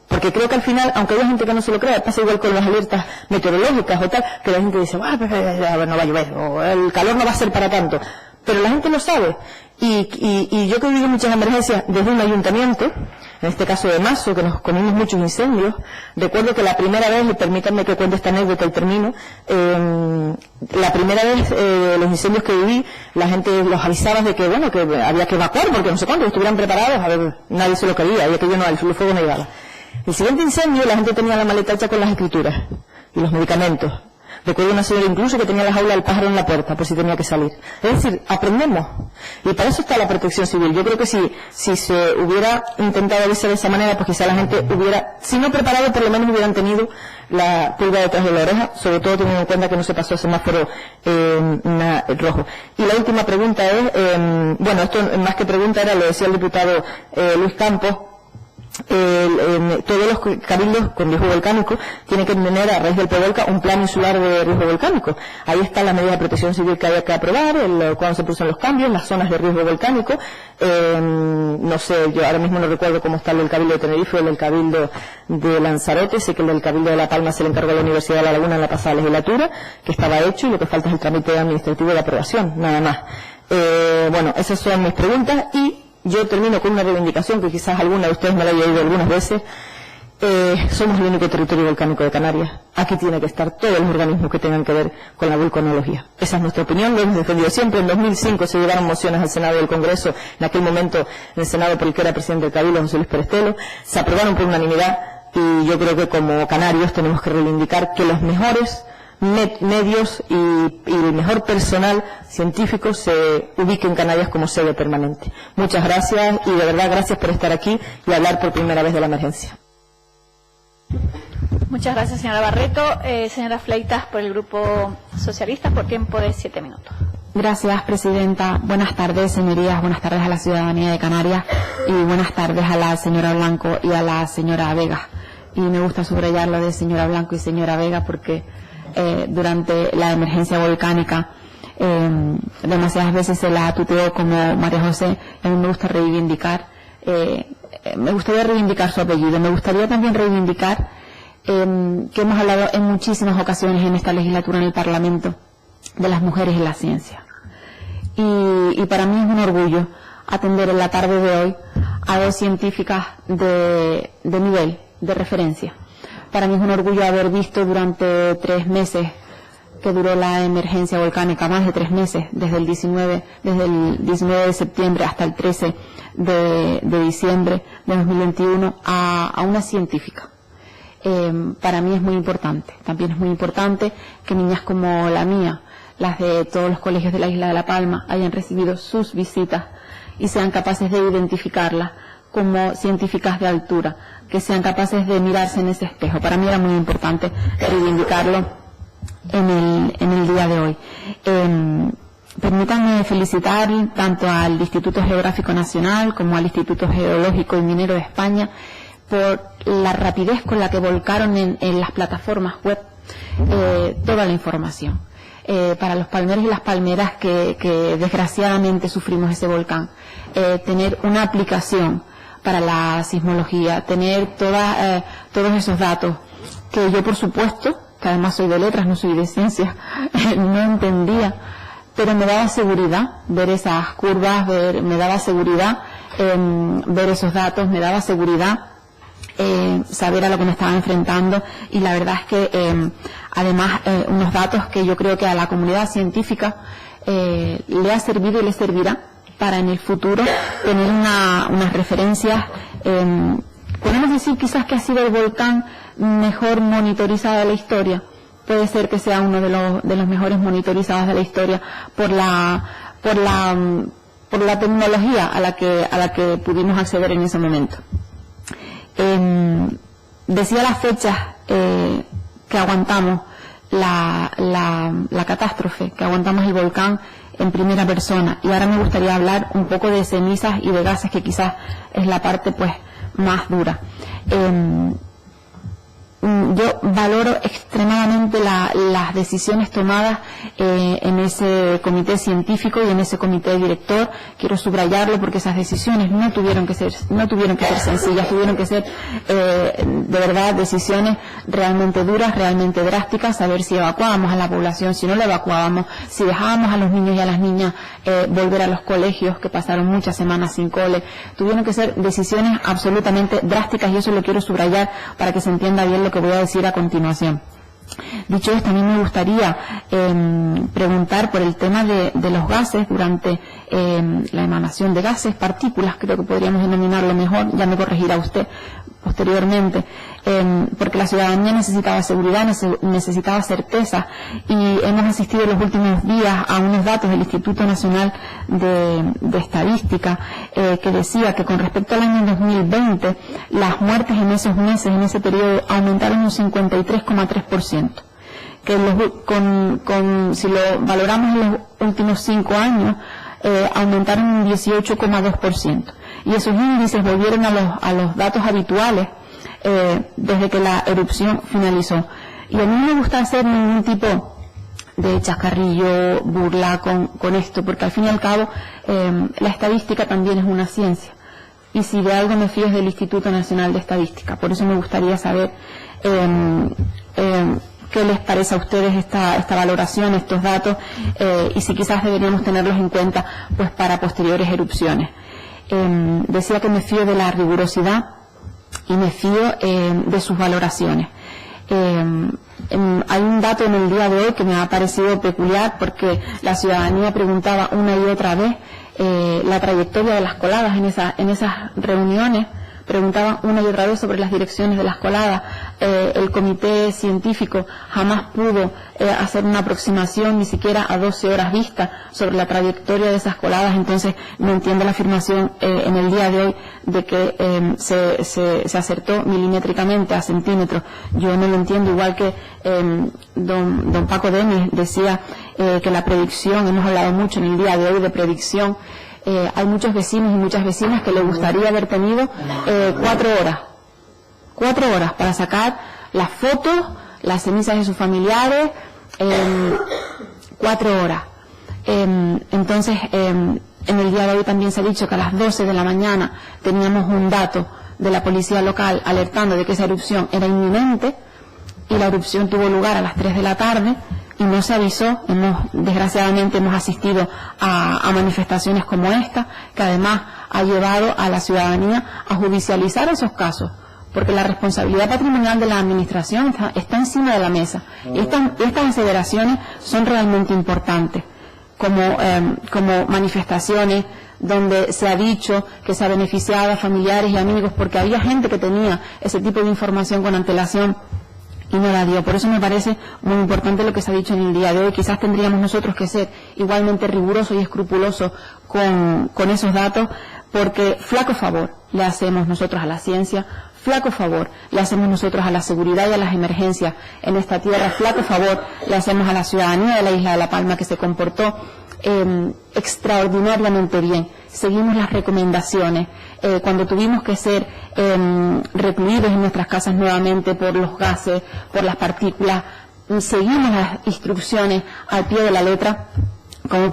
porque creo que al final, aunque haya gente que no se lo crea, pasa igual con las alertas meteorológicas o tal, que la gente dice, no va a llover, o el calor no va a ser para tanto, pero la gente lo sabe. Y yo que he vivido muchas emergencias desde un ayuntamiento, en este caso de Mazo, que nos comimos muchos incendios, recuerdo que la primera vez, y permítanme que cuente esta anécdota y termino, la primera vez los incendios que viví, la gente los avisaba de que, bueno, que había que evacuar, porque no sé cuánto, estuvieran preparados, a ver, nadie se lo quería, y aquello no, el fuego no llegaba. El siguiente incendio, la gente tenía la maleta hecha con las escrituras y los medicamentos. Recuerdo una señora incluso que tenía la jaula del pájaro en la puerta por si tenía que salir. Es decir, aprendemos. Y para eso está la protección civil. Yo creo que si se hubiera intentado avisar de esa manera, pues quizá la gente hubiera, si no preparado, por lo menos hubieran tenido la pulga detrás de la oreja, sobre todo teniendo en cuenta que no se pasó el semáforo rojo. Y la última pregunta es, bueno, esto más que pregunta era, lo decía el diputado Luis Campos, todos los cabildos con riesgo volcánico tienen que tener a raíz del PEVOLCA un plan insular de riesgo volcánico. Ahí está la medida de protección civil que había que aprobar, cuando se producen los cambios, las zonas de riesgo volcánico. No sé, yo ahora mismo no recuerdo cómo está el del cabildo de Tenerife o el del cabildo de Lanzarote. Sé que el del cabildo de La Palma se le encargó a la Universidad de La Laguna en la pasada legislatura, que estaba hecho, y lo que falta es el trámite administrativo de aprobación, nada más. Bueno, esas son mis preguntas, y yo termino con una reivindicación que quizás alguna de ustedes me la haya oído algunas veces. Somos el único territorio volcánico de Canarias. Aquí tiene que estar todos los organismos que tengan que ver con la vulcanología. Esa es nuestra opinión, lo hemos defendido siempre. En 2005 se llevaron mociones al Senado del Congreso, en aquel momento en el Senado por el que era presidente del Cabildo, José Luis Pérez Telo. Se aprobaron por unanimidad, y yo creo que como canarios tenemos que reivindicar que los mejores medios y el mejor personal científico se ubique en Canarias como sede permanente. Muchas gracias, y de verdad gracias por estar aquí y hablar por primera vez de la emergencia. Muchas gracias, señora Barreto. Señora Fleitas, por el Grupo Socialista, por tiempo de 7 minutos. Gracias, presidenta. Buenas tardes, señorías. Buenas tardes a la ciudadanía de Canarias, y buenas tardes a la señora Blanco y a la señora Vega. Y me gusta subrayar lo de señora Blanco y señora Vega porque durante la emergencia volcánica demasiadas veces se la tuteó como María José. A mí me gusta reivindicar, me gustaría reivindicar su apellido. Me gustaría también reivindicar que hemos hablado en muchísimas ocasiones en esta legislatura en el Parlamento de las mujeres en la ciencia, y para mí es un orgullo atender en la tarde de hoy a dos científicas de nivel, de referencia. Para mí es un orgullo haber visto durante 3 meses que duró la emergencia volcánica, más de 3 meses, desde el 19 de septiembre hasta el 13 de diciembre de 2021, a una científica. Para mí es muy importante. También es muy importante que niñas como la mía, las de todos los colegios de la isla de La Palma, hayan recibido sus visitas y sean capaces de identificarlas como científicas de altura, que sean capaces de mirarse en ese espejo. Para mí era muy importante reivindicarlo en el día de hoy. Permítanme felicitar tanto al Instituto Geográfico Nacional como al Instituto Geológico y Minero de España por la rapidez con la que volcaron en las plataformas web toda la información. Para los palmeros y las palmeras que desgraciadamente sufrimos ese volcán, tener una aplicación para la sismología, tener todos esos datos que yo, por supuesto, que además soy de letras, no soy de ciencias, no entendía, pero me daba seguridad ver esas curvas, me daba seguridad ver esos datos, me daba seguridad saber a lo que me estaba enfrentando, y la verdad es que además unos datos que yo creo que a la comunidad científica le ha servido y le servirá para en el futuro tener unas referencias. Podemos decir quizás que ha sido el volcán mejor monitorizado de la historia. Puede ser que sea uno de los mejores monitorizados de la historia por la tecnología a la que pudimos acceder en ese momento. Decía las fechas que aguantamos la catástrofe, que aguantamos el volcán en primera persona, y ahora me gustaría hablar un poco de cenizas y de gases, que quizás es la parte pues más dura. Yo valoro extremadamente las decisiones tomadas en ese comité científico y en ese comité director. Quiero subrayarlo porque esas decisiones no tuvieron que ser sencillas, tuvieron que ser de verdad decisiones realmente duras, realmente drásticas. Saber si evacuábamos a la población, si no la evacuábamos, si dejábamos a los niños y a las niñas volver a los colegios, que pasaron muchas semanas sin cole. Tuvieron que ser decisiones absolutamente drásticas, y eso lo quiero subrayar para que se entienda bien lo que voy a decir a continuación. Dicho esto, a mí me gustaría preguntar por el tema de los gases durante la emanación de gases, partículas, creo que podríamos denominarlo mejor, ya me corregirá usted posteriormente, porque la ciudadanía necesitaba seguridad, necesitaba certeza, y hemos asistido en los últimos días a unos datos del Instituto Nacional de Estadística que decía que con respecto al año 2020 las muertes en esos meses, en ese periodo, aumentaron un 53,3%. Que si lo valoramos en los últimos 5 años, aumentaron un 18,2%. Y esos índices volvieron a los datos habituales desde que la erupción finalizó. Y a mí no me gusta hacer ningún tipo de chascarrillo, burla con esto, porque al fin y al cabo la estadística también es una ciencia. Y si de algo me fío es del Instituto Nacional de Estadística. Por eso me gustaría saber qué les parece a ustedes esta valoración, estos datos, y si quizás deberíamos tenerlos en cuenta pues para posteriores erupciones. Decía que me fío de la rigurosidad y me fío de sus valoraciones. Hay un dato en el día de hoy que me ha parecido peculiar, porque la ciudadanía preguntaba una y otra vez la trayectoria de las coladas en esas reuniones. Preguntaban una y otra vez sobre las direcciones de las coladas. El comité científico jamás pudo hacer una aproximación, ni siquiera a 12 horas vista, sobre la trayectoria de esas coladas. Entonces no entiendo la afirmación en el día de hoy de que se acertó milimétricamente a centímetros. Yo no lo entiendo, igual que don Paco Demis decía que la predicción, hemos hablado mucho en el día de hoy de predicción. Hay muchos vecinos y muchas vecinas que les gustaría haber tenido 4 horas para sacar las fotos, las cenizas de sus familiares, 4 horas. Entonces, en el día de hoy también se ha dicho que a las 12 de la mañana teníamos un dato de la policía local alertando de que esa erupción era inminente, y la erupción tuvo lugar a las 3 de la tarde y no se avisó. Desgraciadamente hemos asistido a manifestaciones como esta, que además ha llevado a la ciudadanía a judicializar esos casos, porque la responsabilidad patrimonial de la Administración está encima de la mesa. Y estas aseveraciones son realmente importantes, como manifestaciones donde se ha dicho que se ha beneficiado a familiares y amigos, porque había gente que tenía ese tipo de información con antelación y no la dio. Por eso me parece muy importante lo que se ha dicho en el día de hoy. Quizás tendríamos nosotros que ser igualmente rigurosos y escrupulosos con esos datos, porque flaco favor le hacemos nosotros a la ciencia, flaco favor le hacemos nosotros a la seguridad y a las emergencias en esta tierra, flaco favor le hacemos a la ciudadanía de la isla de La Palma, que se comportó extraordinariamente bien. Seguimos las recomendaciones. Cuando tuvimos que ser recluidos en nuestras casas nuevamente por los gases, por las partículas, seguimos las instrucciones al pie de la letra, como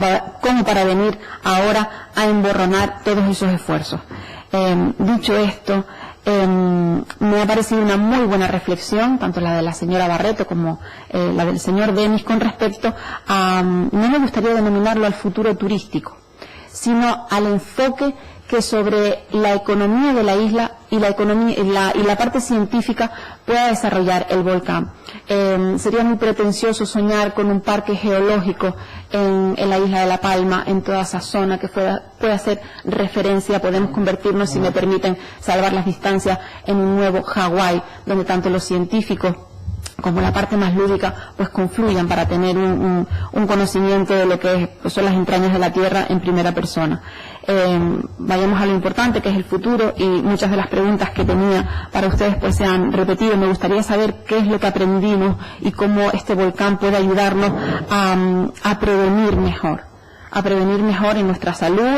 para venir ahora a emborronar todos esos esfuerzos. Dicho esto, me ha parecido una muy buena reflexión, tanto la de la señora Barreto como la del señor Denis, con respecto a, no me gustaría denominarlo al futuro turístico, sino al enfoque que sobre la economía de la isla y la parte científica pueda desarrollar el volcán. Sería muy pretencioso soñar con un parque geológico en la isla de La Palma, en toda esa zona que pueda ser referencia. Podemos convertirnos, si me permiten salvar las distancias, en un nuevo Hawái, donde tanto los científicos como la parte más lúdica pues confluyan para tener un conocimiento de lo que son las entrañas de la Tierra en primera persona. Vayamos a lo importante, que es el futuro, y muchas de las preguntas que tenía para ustedes pues se han repetido. Me gustaría saber qué es lo que aprendimos y cómo este volcán puede ayudarnos a prevenir mejor en nuestra salud,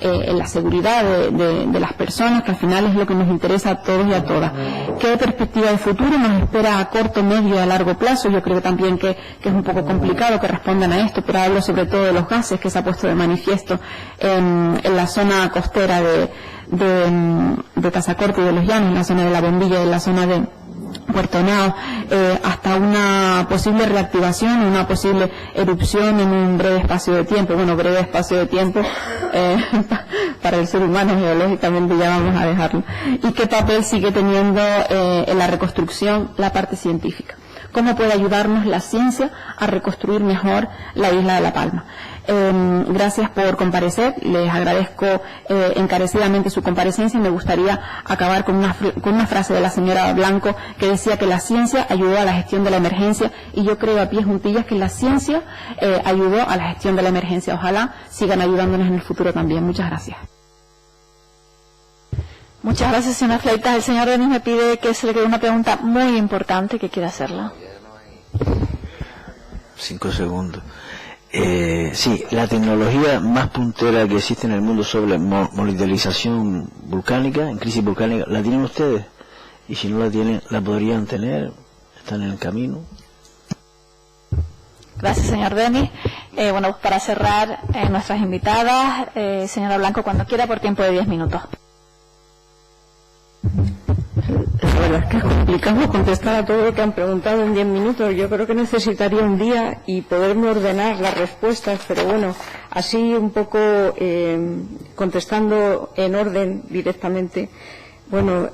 en la seguridad de las personas, que al final es lo que nos interesa a todos y a todas. ¿Qué perspectiva de futuro nos espera a corto, medio y a largo plazo? Yo creo también que es un poco complicado que respondan a esto, pero hablo sobre todo de los gases que se ha puesto de manifiesto en la zona costera de Tazacorte y de Los Llanos, en la zona de La Bombilla y en la zona de Puerto Nao, hasta una posible reactivación, una posible erupción en un breve espacio de tiempo. Bueno, breve espacio de tiempo para el ser humano geológicamente ya vamos a dejarlo. ¿Y qué papel sigue teniendo en la reconstrucción la parte científica? ¿Cómo puede ayudarnos la ciencia a reconstruir mejor la isla de La Palma? Gracias por comparecer, les agradezco encarecidamente su comparecencia, y me gustaría acabar con una frase de la señora Blanco, que decía que la ciencia ayudó a la gestión de la emergencia, y yo creo a pies juntillas que la ciencia ayudó a la gestión de la emergencia. Ojalá sigan ayudándonos en el futuro también. Muchas gracias. Muchas gracias, señora Fleitas. El señor Denis me pide que se le quede una pregunta muy importante que quiera hacerla. 5 segundos. Sí, la tecnología más puntera que existe en el mundo sobre modelización volcánica, en crisis volcánica, ¿la tienen ustedes? Y si no la tienen, ¿la podrían tener? ¿Están en el camino? Gracias, señor Denis. Bueno, pues para cerrar, nuestras invitadas, señora Blanco, cuando quiera, por tiempo de 10 minutos. La verdad es que es complicado contestar a todo lo que han preguntado en 10 minutos. Yo creo que necesitaría un día y poderme ordenar las respuestas, pero bueno, así un poco contestando en orden directamente. Bueno,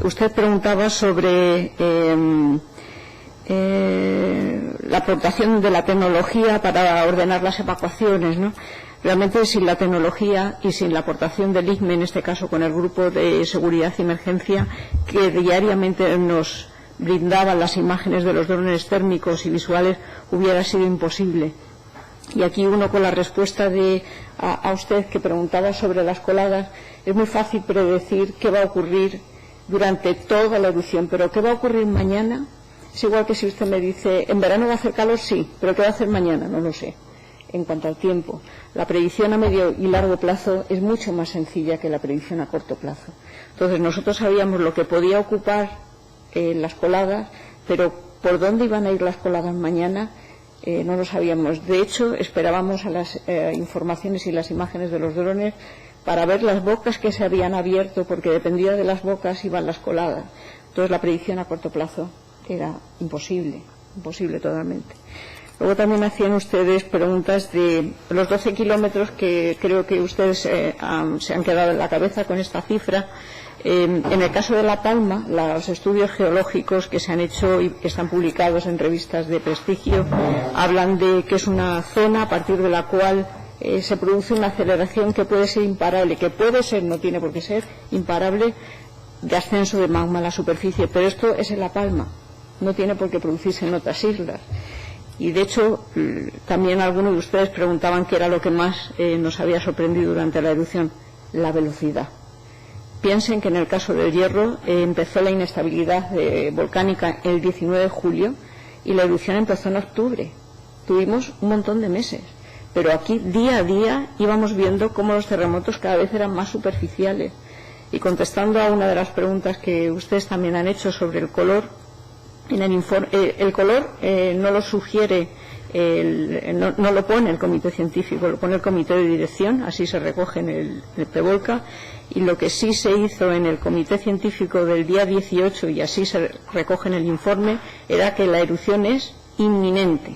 usted preguntaba sobre la aportación de la tecnología para ordenar las evacuaciones, ¿no? Realmente, sin la tecnología y sin la aportación del ICME, en este caso con el Grupo de Seguridad y Emergencia, que diariamente nos brindaban las imágenes de los drones térmicos y visuales, hubiera sido imposible. Y aquí uno, con la respuesta a usted que preguntaba sobre las coladas, es muy fácil predecir qué va a ocurrir durante toda la erupción, pero qué va a ocurrir mañana es igual que si usted me dice, en verano va a hacer calor, sí, pero qué va a hacer mañana, no lo sé. En cuanto al tiempo, la predicción a medio y largo plazo es mucho más sencilla que la predicción a corto plazo. Entonces, nosotros sabíamos lo que podía ocupar las coladas, pero por dónde iban a ir las coladas mañana no lo sabíamos. De hecho, esperábamos a las informaciones y las imágenes de los drones para ver las bocas que se habían abierto, porque dependía de las bocas iban las coladas. Entonces, la predicción a corto plazo era imposible totalmente. Luego también hacían ustedes preguntas de los 12 kilómetros, que creo que ustedes se han quedado en la cabeza con esta cifra. En el caso de La Palma, los estudios geológicos que se han hecho y que están publicados en revistas de prestigio hablan de que es una zona a partir de la cual se produce una aceleración que puede ser imparable, que puede ser, no tiene por qué ser, imparable, de ascenso de magma a la superficie. Pero esto es en La Palma, no tiene por qué producirse en otras islas. Y de hecho, también algunos de ustedes preguntaban qué era lo que más nos había sorprendido durante la erupción: la velocidad. Piensen que en el caso del Hierro empezó la inestabilidad volcánica el 19 de julio y la erupción empezó en octubre. Tuvimos un montón de meses, pero aquí día a día íbamos viendo cómo los terremotos cada vez eran más superficiales. Y contestando a una de las preguntas que ustedes también han hecho sobre el color, en el informe, el color no lo sugiere, no lo pone el comité científico, lo pone el comité de dirección, así se recoge en el PEVOLCA. Y lo que sí se hizo en el comité científico del día 18, y así se recoge en el informe, era que la erupción es inminente.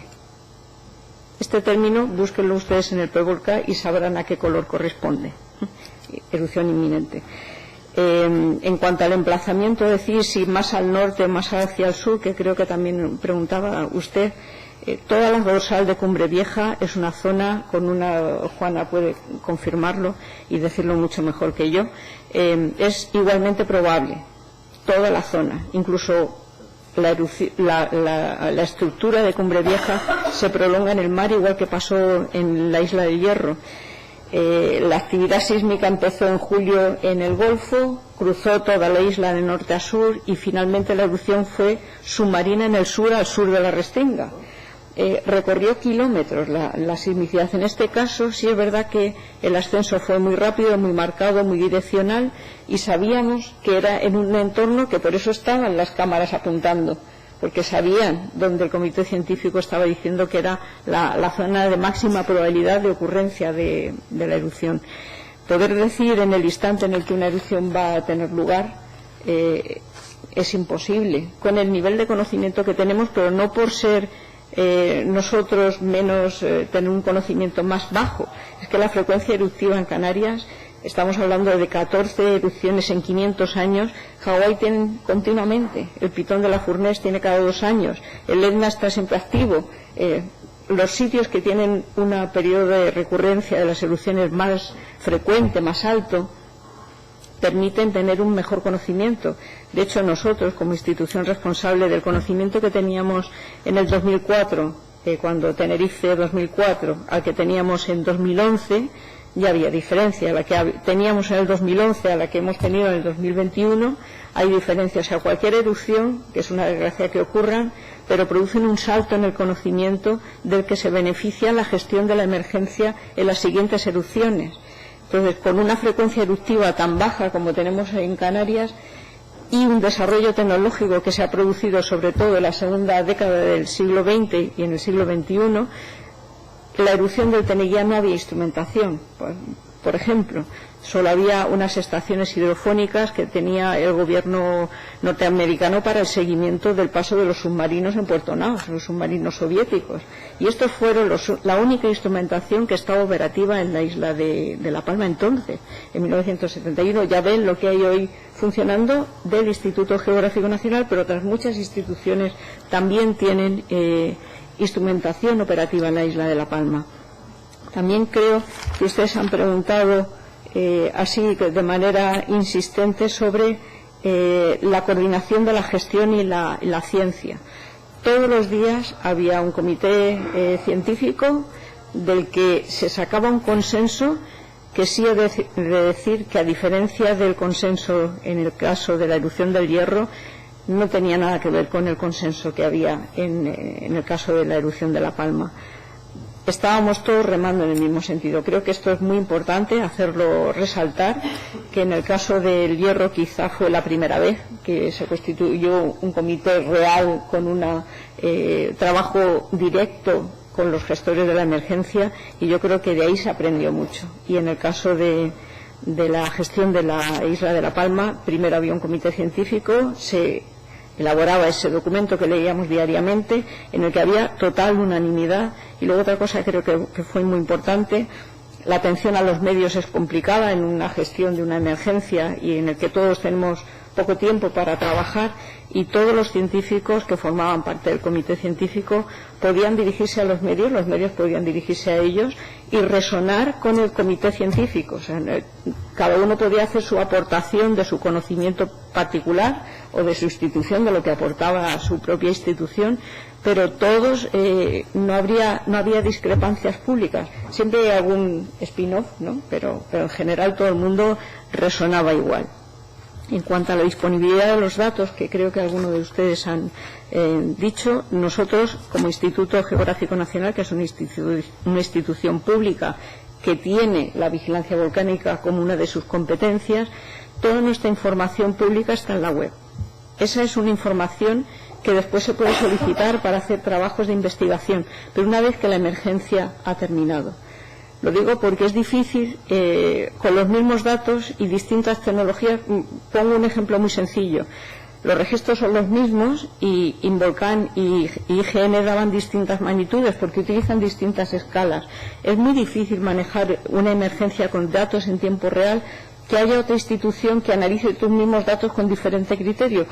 Este término, búsquenlo ustedes en el PEVOLCA y sabrán a qué color corresponde. Erupción inminente. En cuanto al emplazamiento, decir si más al norte o más hacia el sur, que creo que también preguntaba usted, toda la dorsal de Cumbre Vieja es una zona con una, Juana puede confirmarlo y decirlo mucho mejor que yo, es igualmente probable, toda la zona, incluso la estructura de Cumbre Vieja se prolonga en el mar, igual que pasó en la isla del Hierro. La actividad sísmica empezó en julio en el Golfo, cruzó toda la isla de norte a sur y finalmente la erupción fue submarina en el sur, al sur de la Restinga. Recorrió kilómetros la sismicidad. En este caso sí es verdad que el ascenso fue muy rápido, muy marcado, muy direccional, y sabíamos que era en un entorno que por eso estaban las cámaras apuntando, porque sabían donde el comité científico estaba diciendo que era la zona de máxima probabilidad de ocurrencia de la erupción. Poder decir en el instante en el que una erupción va a tener lugar es imposible, con el nivel de conocimiento que tenemos, pero no por ser nosotros menos, tener un conocimiento más bajo. Es que la frecuencia eruptiva en Canarias, estamos hablando de 14 erupciones en 500 años. Hawái tiene continuamente, el Pitón de la Fournaise tiene cada 2 años, el Etna está siempre activo. Los sitios que tienen un periodo de recurrencia de las erupciones más frecuente, más alto, permiten tener un mejor conocimiento. De hecho, nosotros, como institución responsable del conocimiento que teníamos en el 2004, cuando Tenerife 2004, al que teníamos en 2011, ya había diferencia. La que teníamos en el 2011 a la que hemos tenido en el 2021, hay diferencia. O sea, cualquier erupción, que es una desgracia que ocurran, pero producen un salto en el conocimiento del que se beneficia la gestión de la emergencia en las siguientes erupciones. Entonces, con una frecuencia eruptiva tan baja como tenemos en Canarias y un desarrollo tecnológico que se ha producido sobre todo en la segunda década del siglo XX y en el siglo XXI, la erupción del Teneguía no había instrumentación. Por ejemplo, solo había unas estaciones hidrofónicas que tenía el gobierno norteamericano para el seguimiento del paso de los submarinos en Puerto Naos, los submarinos soviéticos. Y estos fueron la única instrumentación que estaba operativa en la isla de La Palma entonces, en 1971. Ya ven lo que hay hoy funcionando del Instituto Geográfico Nacional, pero otras muchas instituciones también tienen instrumentación operativa en la isla de La Palma. También creo que ustedes han preguntado así de manera insistente sobre la coordinación de la gestión y la ciencia. Todos los días había un comité científico del que se sacaba un consenso que sí he de decir que, a diferencia del consenso en el caso de la erupción del Hierro, no tenía nada que ver con el consenso que había en el caso de la erupción de La Palma. Estábamos todos remando en el mismo sentido. Creo que esto es muy importante hacerlo resaltar, que en el caso del Hierro quizá fue la primera vez que se constituyó un comité real con un trabajo directo con los gestores de la emergencia, y yo creo que de ahí se aprendió mucho. Y en el caso de la gestión de la isla de La Palma, primero había un comité científico, se elaboraba ese documento que leíamos diariamente, en el que había total unanimidad. Y luego otra cosa creo que fue muy importante, la atención a los medios es complicada en una gestión de una emergencia y en el que todos tenemos poco tiempo para trabajar, y todos los científicos que formaban parte del comité científico podían dirigirse a los medios podían dirigirse a ellos y resonar con el comité científico. O sea, cada uno podía hacer su aportación de su conocimiento particular o de su institución, de lo que aportaba a su propia institución, pero todos, no había discrepancias públicas. Siempre hay algún spin-off, ¿no? Pero en general todo el mundo resonaba igual. En cuanto a la disponibilidad de los datos, que creo que algunos de ustedes han dicho, nosotros, como Instituto Geográfico Nacional, que es una institución pública que tiene la vigilancia volcánica como una de sus competencias, toda nuestra información pública está en la web. Esa es una información que después se puede solicitar para hacer trabajos de investigación, pero una vez que la emergencia ha terminado. Lo digo porque es difícil, con los mismos datos y distintas tecnologías. Pongo un ejemplo muy sencillo. Los registros son los mismos y Involcan y IGN daban distintas magnitudes porque utilizan distintas escalas. Es muy difícil manejar una emergencia con datos en tiempo real, que haya otra institución que analice tus mismos datos con diferente criterio,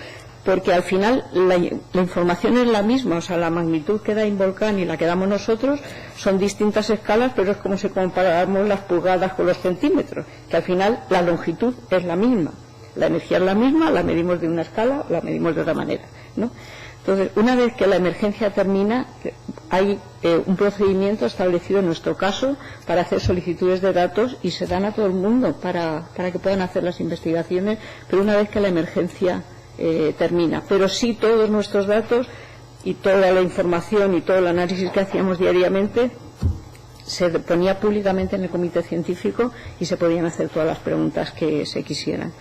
porque al final la información es la misma. O sea, la magnitud que da Involcan y la que damos nosotros son distintas escalas, pero es como si comparáramos las pulgadas con los centímetros, que al final la longitud es la misma, la energía es la misma, la medimos de una escala, la medimos de otra manera, ¿no? Entonces, una vez que la emergencia termina, hay un procedimiento establecido en nuestro caso para hacer solicitudes de datos y se dan a todo el mundo para que puedan hacer las investigaciones, pero una vez que la emergencia termina. Pero sí, todos nuestros datos y toda la información y todo el análisis que hacíamos diariamente se ponía públicamente en el comité científico y se podían hacer todas las preguntas que se quisieran.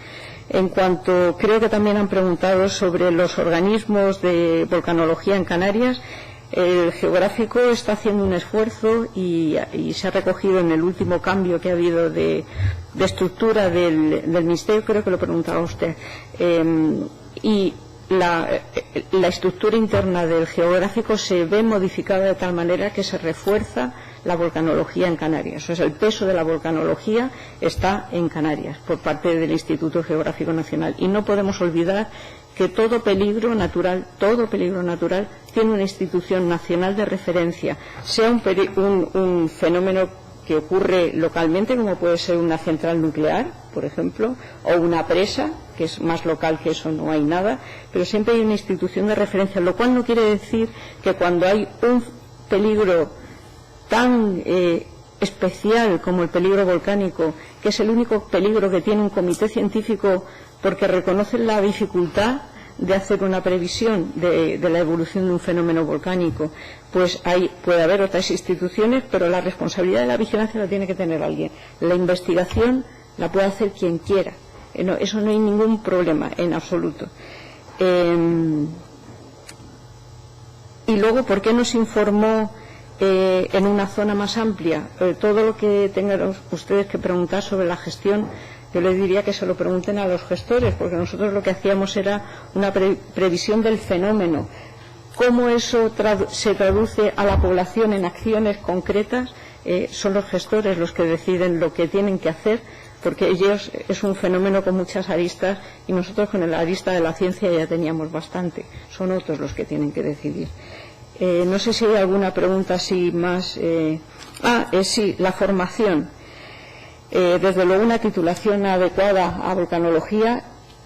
En cuanto, creo que también han preguntado sobre los organismos de volcanología en Canarias, el geográfico está haciendo un esfuerzo y se ha recogido en el último cambio que ha habido de estructura del ministerio, creo que lo preguntaba usted, y la estructura interna del geográfico se ve modificada de tal manera que se refuerza la volcanología en Canarias. O sea, el peso de la volcanología está en Canarias por parte del Instituto Geográfico Nacional, y no podemos olvidar que todo peligro natural tiene una institución nacional de referencia, sea un fenómeno que ocurre localmente, como puede ser una central nuclear, por ejemplo, o una presa, que es más local que eso, no hay nada, pero siempre hay una institución de referencia, lo cual no quiere decir que cuando hay un peligro tan especial como el peligro volcánico, que es el único peligro que tiene un comité científico porque reconoce la dificultad de hacer una previsión de la evolución de un fenómeno volcánico, pues puede haber otras instituciones, pero la responsabilidad de la vigilancia la tiene que tener alguien. La investigación la puede hacer quien quiera. Eso no hay ningún problema en absoluto. Y luego, ¿por qué nos informó en una zona más amplia? Todo lo que tengan ustedes que preguntar sobre la gestión, yo les diría que se lo pregunten a los gestores, porque nosotros lo que hacíamos era una previsión del fenómeno. Cómo eso se traduce a la población en acciones concretas, son los gestores los que deciden lo que tienen que hacer, porque ellos es un fenómeno con muchas aristas y nosotros con la arista de la ciencia ya teníamos bastante. Son otros los que tienen que decidir. No sé si hay alguna pregunta así más. Sí, la formación. Desde luego una titulación adecuada a volcanología.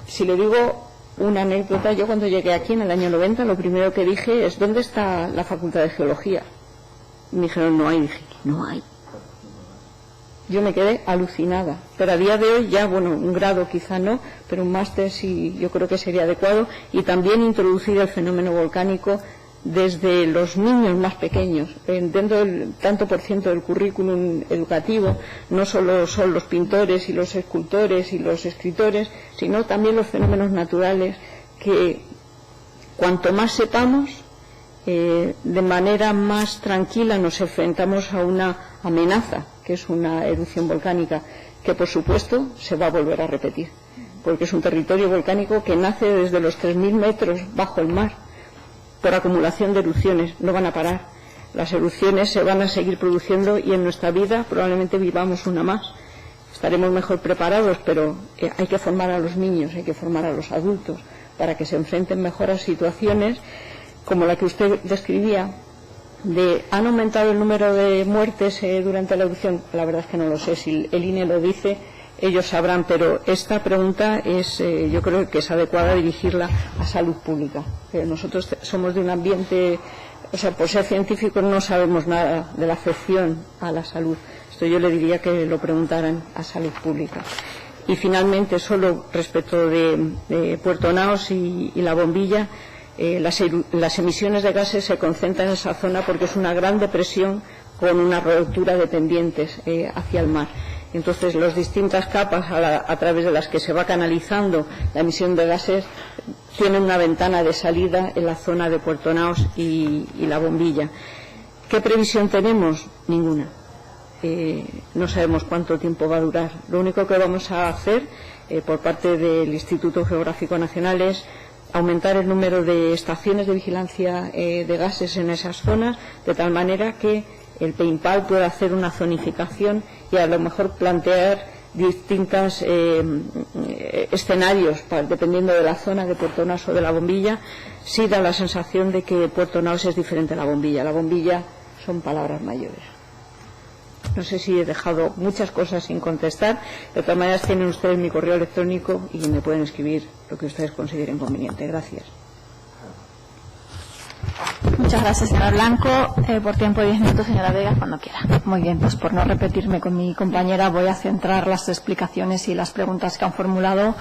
Si le digo una anécdota, yo cuando llegué aquí en el año 90, lo primero que dije es: ¿dónde está la Facultad de Geología? Y me dijeron: no hay. Dije: no hay. Yo me quedé alucinada, pero a día de hoy ya, bueno, un grado quizá no, pero un máster sí, yo creo que sería adecuado, y también introducir el fenómeno volcánico desde los niños más pequeños. Dentro del tanto por ciento del currículum educativo no solo son los pintores y los escultores y los escritores, sino también los fenómenos naturales, que cuanto más sepamos, de manera más tranquila nos enfrentamos a una amenaza, que es una erupción volcánica, que por supuesto se va a volver a repetir, porque es un territorio volcánico que nace desde los 3.000 metros bajo el mar, por acumulación de erupciones, no van a parar. Las erupciones se van a seguir produciendo y en nuestra vida probablemente vivamos una más. Estaremos mejor preparados, pero hay que formar a los niños, hay que formar a los adultos para que se enfrenten mejor a situaciones como la que usted describía. ¿Han aumentado el número de muertes durante la erupción? La verdad es que no lo sé. Si el INE lo dice, ellos sabrán, pero esta pregunta yo creo que es adecuada dirigirla a salud pública. Pero nosotros somos de un ambiente, o sea, por ser científicos no sabemos nada de la afección a la salud. Esto yo le diría que lo preguntaran a salud pública. Y finalmente, solo respecto de Puerto Naos y la bombilla, las emisiones de gases se concentran en esa zona porque es una gran depresión con una rotura de pendientes hacia el mar. Entonces, las distintas capas a través de las que se va canalizando la emisión de gases tienen una ventana de salida en la zona de Puerto Naos y la bombilla. ¿Qué previsión tenemos? Ninguna. No sabemos cuánto tiempo va a durar. Lo único que vamos a hacer por parte del Instituto Geográfico Nacional es aumentar el número de estaciones de vigilancia de gases en esas zonas, de tal manera que el PEIMPAL pueda hacer una zonificación y a lo mejor plantear distintos escenarios dependiendo de la zona de Puerto Naos o de la bombilla. Sí da la sensación de que Puerto Naos es diferente a la bombilla. La bombilla son palabras mayores. No sé si he dejado muchas cosas sin contestar. De todas maneras, tienen ustedes mi correo electrónico y me pueden escribir lo que ustedes consideren conveniente. Gracias. Muchas gracias, señora Blanco. Por tiempo de 10 minutos, señora Vega, cuando quiera. Muy bien, pues por no repetirme con mi compañera, voy a centrar las explicaciones y las preguntas que han formulado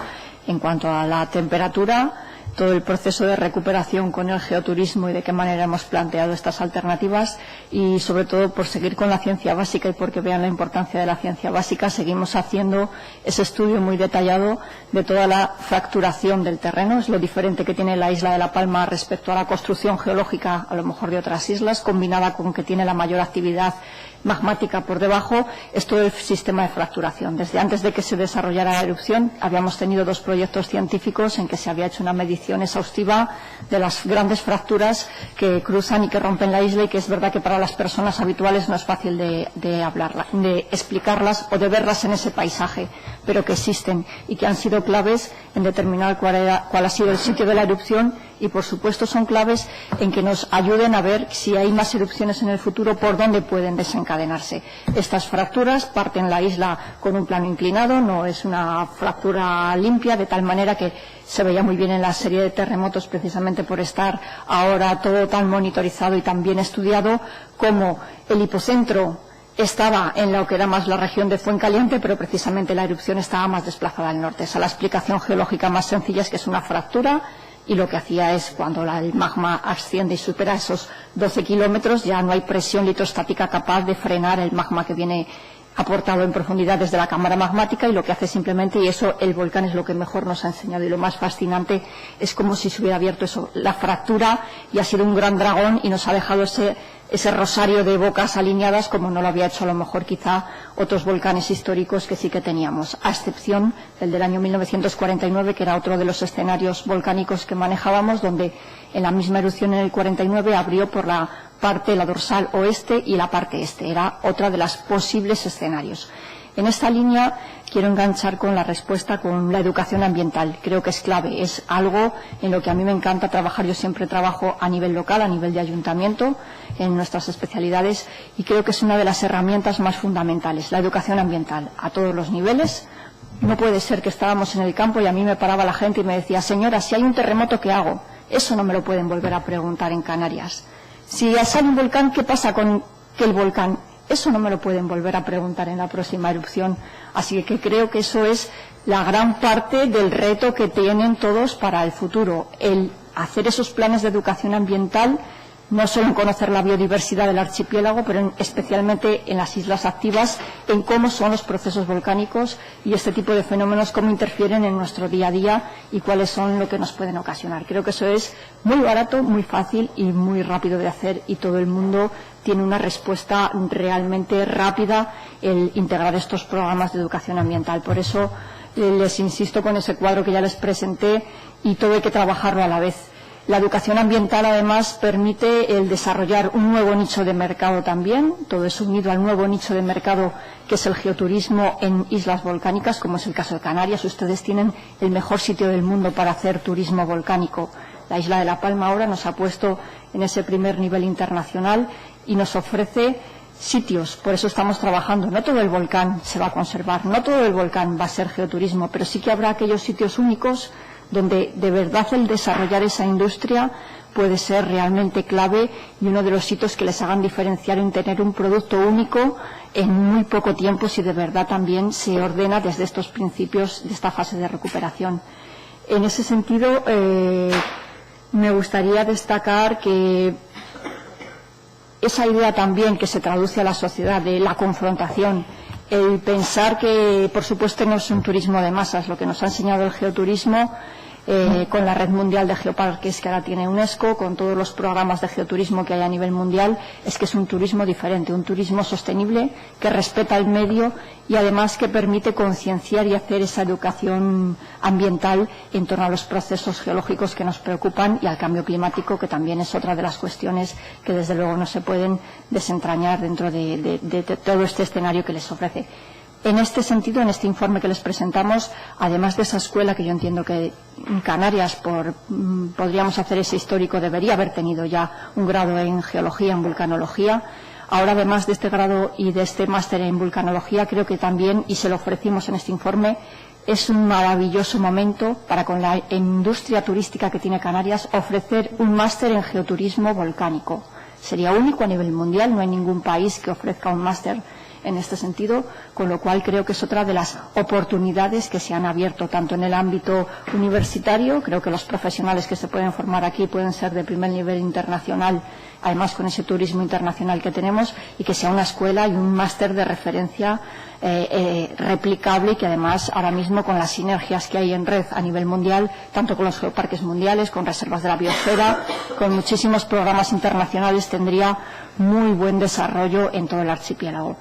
en cuanto a la temperatura, todo el proceso de recuperación con el geoturismo y de qué manera hemos planteado estas alternativas, y sobre todo por seguir con la ciencia básica y porque vean la importancia de la ciencia básica. Seguimos haciendo ese estudio muy detallado de toda la fracturación del terreno. Es lo diferente que tiene la isla de La Palma respecto a la construcción geológica a lo mejor de otras islas, combinada con que tiene la mayor actividad magmática por debajo. Es todo el sistema de fracturación. Desde antes de que se desarrollara la erupción habíamos tenido 2 proyectos científicos en que se había hecho una medición exhaustiva de las grandes fracturas que cruzan y que rompen la isla, y que es verdad que para las personas habituales no es fácil de hablarla, de explicarlas o de verlas en ese paisaje, pero que existen y que han sido claves en determinar cuál ha sido el sitio de la erupción, y por supuesto son claves en que nos ayuden a ver si hay más erupciones en el futuro, por dónde pueden desencadenarse. Estas fracturas parten la isla con un plano inclinado, no es una fractura limpia, de tal manera que se veía muy bien en la serie de terremotos, precisamente por estar ahora todo tan monitorizado y tan bien estudiado, como el hipocentro estaba en lo que era más la región de Fuencaliente, pero precisamente la erupción estaba más desplazada al norte. Esa es la explicación geológica más sencilla, es que es una fractura, y lo que hacía es, cuando el magma asciende y supera esos 12 kilómetros, ya no hay presión litrostática capaz de frenar el magma que viene aportado en profundidad desde la cámara magmática, y lo que hace simplemente, y eso el volcán es lo que mejor nos ha enseñado y lo más fascinante, es como si se hubiera abierto la fractura y ha sido un gran dragón y nos ha dejado ese rosario de bocas alineadas, como no lo había hecho a lo mejor quizá otros volcanes históricos que sí que teníamos, a excepción del año 1949, que era otro de los escenarios volcánicos que manejábamos, donde en la misma erupción en el 49 abrió por la dorsal oeste y la parte este. Era otra de los posibles escenarios. En esta línea quiero enganchar con la respuesta con la educación ambiental. Creo que es clave, es algo en lo que a mí me encanta trabajar. Yo siempre trabajo a nivel local, a nivel de ayuntamiento, en nuestras especialidades, y creo que es una de las herramientas más fundamentales, la educación ambiental, a todos los niveles. No puede ser que estábamos en el campo y a mí me paraba la gente y me decía: señora, si hay un terremoto, ¿qué hago? Eso no me lo pueden volver a preguntar en Canarias. Si sale un volcán, ¿qué pasa con el volcán? Eso no me lo pueden volver a preguntar en la próxima erupción. Así que creo que eso es la gran parte del reto que tienen todos para el futuro, el hacer esos planes de educación ambiental, no solo en conocer la biodiversidad del archipiélago, pero especialmente en las islas activas, en cómo son los procesos volcánicos y este tipo de fenómenos, cómo interfieren en nuestro día a día y cuáles son lo que nos pueden ocasionar. Creo que eso es muy barato, muy fácil y muy rápido de hacer, y todo el mundo tiene una respuesta realmente rápida el integrar estos programas de educación ambiental. Por eso les insisto con ese cuadro que ya les presenté, y todo hay que trabajarlo a la vez. La educación ambiental, además, permite el desarrollar un nuevo nicho de mercado también, todo eso unido al nuevo nicho de mercado que es el geoturismo en islas volcánicas, como es el caso de Canarias. Ustedes tienen el mejor sitio del mundo para hacer turismo volcánico. La isla de La Palma ahora nos ha puesto en ese primer nivel internacional y nos ofrece sitios, por eso estamos trabajando. No todo el volcán se va a conservar, no todo el volcán va a ser geoturismo, pero sí que habrá aquellos sitios únicos donde de verdad el desarrollar esa industria puede ser realmente clave y uno de los hitos que les hagan diferenciar en tener un producto único en muy poco tiempo, si de verdad también se ordena desde estos principios de esta fase de recuperación. En ese sentido, me gustaría destacar que esa idea también que se traduce a la sociedad de la confrontación, el pensar que, por supuesto, no es un turismo de masas, lo que nos ha enseñado el geoturismo, con la red mundial de geoparques que ahora tiene UNESCO, con todos los programas de geoturismo que hay a nivel mundial, es que es un turismo diferente, un turismo sostenible que respeta el medio y además que permite concienciar y hacer esa educación ambiental en torno a los procesos geológicos que nos preocupan y al cambio climático, que también es otra de las cuestiones que desde luego no se pueden desentrañar dentro de todo este escenario que les ofrece. En este sentido, en este informe que les presentamos, además de esa escuela que yo entiendo que en Canarias, podríamos hacer ese histórico, debería haber tenido ya un grado en geología, en vulcanología. Ahora, además de este grado y de este máster en vulcanología, creo que también, y se lo ofrecimos en este informe, es un maravilloso momento para, con la industria turística que tiene Canarias, ofrecer un máster en geoturismo volcánico. Sería único a nivel mundial, no hay ningún país que ofrezca un máster en este sentido, con lo cual creo que es otra de las oportunidades que se han abierto tanto en el ámbito universitario. Creo que los profesionales que se pueden formar aquí pueden ser de primer nivel internacional, además con ese turismo internacional que tenemos, y que sea una escuela y un máster de referencia replicable, y que además ahora mismo, con las sinergias que hay en red a nivel mundial, tanto con los geoparques mundiales, con reservas de la biosfera, con muchísimos programas internacionales, tendría muy buen desarrollo en todo el archipiélago.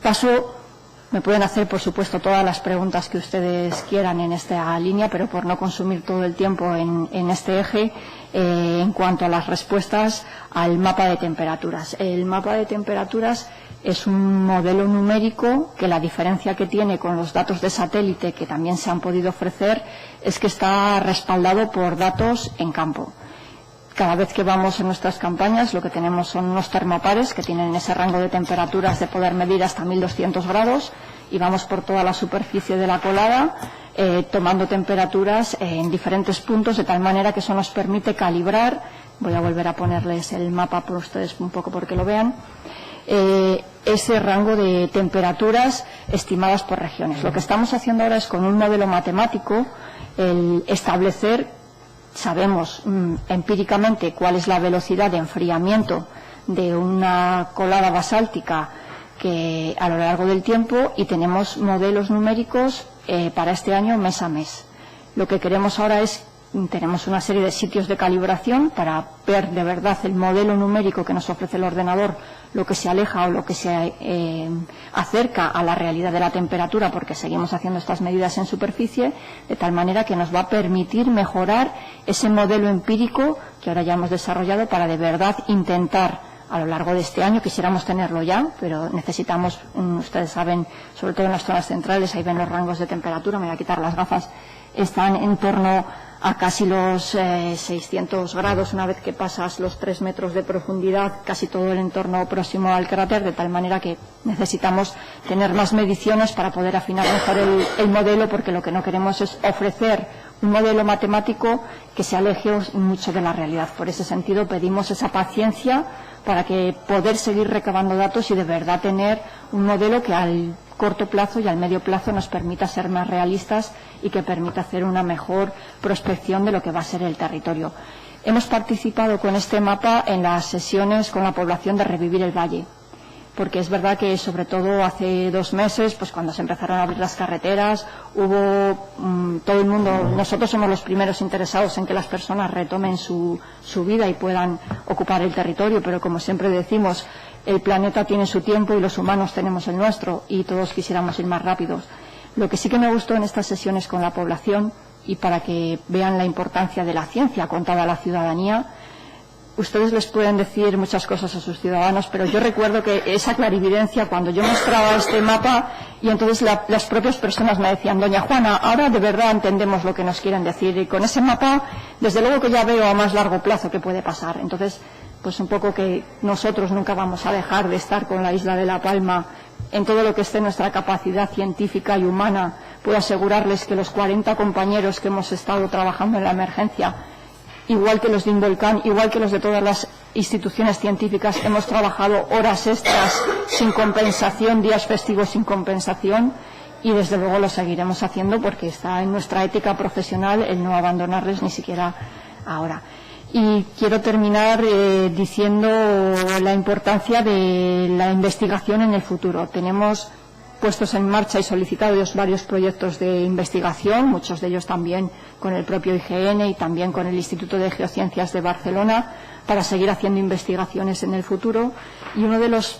Paso, me pueden hacer, por supuesto, todas las preguntas que ustedes quieran en esta línea, pero por no consumir todo el tiempo en este eje, en cuanto a las respuestas al mapa de temperaturas. El mapa de temperaturas es un modelo numérico que la diferencia que tiene con los datos de satélite que también se han podido ofrecer es que está respaldado por datos en campo. Cada vez que vamos en nuestras campañas, lo que tenemos son unos termopares que tienen ese rango de temperaturas de poder medir hasta 1200 grados y vamos por toda la superficie de la colada tomando temperaturas en diferentes puntos, de tal manera que eso nos permite calibrar. Voy a volver a ponerles el mapa por ustedes un poco porque lo vean. Ese rango de temperaturas estimadas por regiones. Lo que estamos haciendo ahora es, con un modelo matemático, el establecer. Sabemos empíricamente cuál es la velocidad de enfriamiento de una colada basáltica que a lo largo del tiempo, y tenemos modelos numéricos para este año mes a mes. Lo que queremos ahora es, tenemos una serie de sitios de calibración para ver de verdad el modelo numérico que nos ofrece el ordenador, lo que se aleja o lo que se acerca a la realidad de la temperatura, porque seguimos haciendo estas medidas en superficie, de tal manera que nos va a permitir mejorar ese modelo empírico que ahora ya hemos desarrollado para de verdad intentar a lo largo de este año. Quisiéramos tenerlo ya, pero necesitamos, ustedes saben, sobre todo en las zonas centrales, ahí ven los rangos de temperatura, me voy a quitar las gafas, están en torno a casi los 600 grados una vez que pasas los 3 metros de profundidad, casi todo el entorno próximo al cráter, de tal manera que necesitamos tener más mediciones para poder afinar mejor el modelo, porque lo que no queremos es ofrecer un modelo matemático que se aleje mucho de la realidad. Por ese sentido pedimos esa paciencia para que poder seguir recabando datos y de verdad tener un modelo que al corto plazo y al medio plazo nos permita ser más realistas y que permita hacer una mejor prospección de lo que va a ser el territorio. Hemos participado con este mapa en las sesiones con la población de Revivir el Valle, porque es verdad que sobre todo hace 2 meses, pues cuando se empezaron a abrir las carreteras, hubo todo el mundo, nosotros somos los primeros interesados en que las personas retomen su vida y puedan ocupar el territorio, pero como siempre decimos, el planeta tiene su tiempo y los humanos tenemos el nuestro, y todos quisiéramos ir más rápidos. Lo que sí que me gustó en estas sesiones con la población, y para que vean la importancia de la ciencia contada a la ciudadanía. Ustedes les pueden decir muchas cosas a sus ciudadanos, pero yo recuerdo que esa clarividencia, cuando yo mostraba este mapa, y entonces las propias personas me decían: doña Juana, ahora de verdad entendemos lo que nos quieren decir, y con ese mapa, desde luego que ya veo a más largo plazo qué puede pasar. Entonces, pues un poco que nosotros nunca vamos a dejar de estar con la isla de La Palma en todo lo que esté en nuestra capacidad científica y humana. Puedo asegurarles que los 40 compañeros que hemos estado trabajando en la emergencia, igual que los de Involcán, igual que los de todas las instituciones científicas, hemos trabajado horas extras sin compensación, días festivos sin compensación, y desde luego lo seguiremos haciendo porque está en nuestra ética profesional el no abandonarles ni siquiera ahora. Y quiero terminar diciendo la importancia de la investigación en el futuro. Tenemos puestos en marcha y solicitados varios proyectos de investigación, muchos de ellos también con el propio IGN y también con el Instituto de Geociencias de Barcelona, para seguir haciendo investigaciones en el futuro. Y uno de los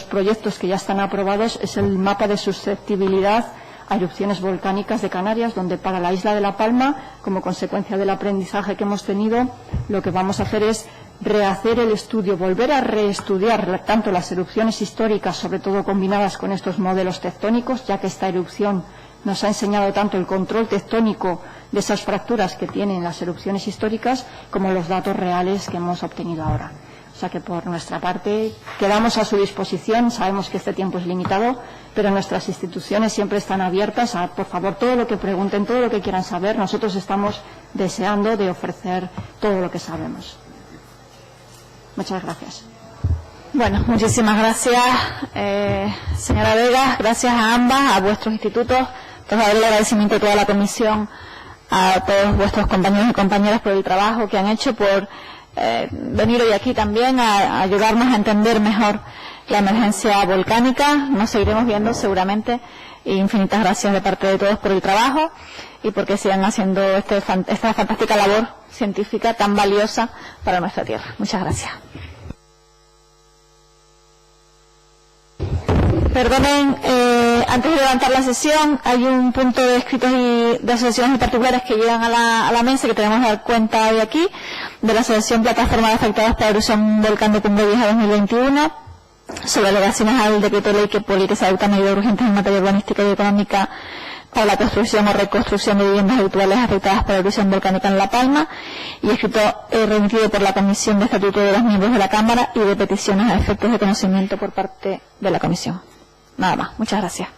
proyectos que ya están aprobados es el mapa de susceptibilidad a erupciones volcánicas de Canarias, donde para la isla de La Palma, como consecuencia del aprendizaje que hemos tenido, lo que vamos a hacer es rehacer el estudio, volver a reestudiar tanto las erupciones históricas, sobre todo combinadas con estos modelos tectónicos, ya que esta erupción nos ha enseñado tanto el control tectónico de esas fracturas que tienen las erupciones históricas, como los datos reales que hemos obtenido ahora. O sea que por nuestra parte quedamos a su disposición. Sabemos que este tiempo es limitado, pero nuestras instituciones siempre están abiertas a, por favor, todo lo que pregunten, todo lo que quieran saber. Nosotros estamos deseando de ofrecer todo lo que sabemos. Muchas gracias. Bueno, muchísimas gracias, señora Vega. Gracias a ambas, a vuestros institutos. Entonces, el agradecimiento a toda la comisión, a todos vuestros compañeros y compañeras por el trabajo que han hecho, por venir hoy aquí también a ayudarnos a entender mejor la emergencia volcánica. Nos seguiremos viendo seguramente. Infinitas gracias de parte de todos por el trabajo y porque sigan haciendo esta fantástica labor científica tan valiosa para nuestra tierra. Muchas gracias. Perdonen, antes de levantar la sesión, hay un punto de escritos y de asociaciones particulares que llegan a la mesa que tenemos que dar cuenta hoy aquí, de la Asociación Plataforma de Afectados por la Erupción Volcán de Cumbre Vieja 2021, sobre alegaciones al decreto de ley que publique se adoptan medidas urgentes en materia urbanística y económica para la construcción o reconstrucción de viviendas habituales afectadas por la erupción volcánica en La Palma, y escrito remitido por la Comisión de Estatuto de los Miembros de la Cámara y de peticiones a efectos de conocimiento por parte de la Comisión. Nada más. Muchas gracias.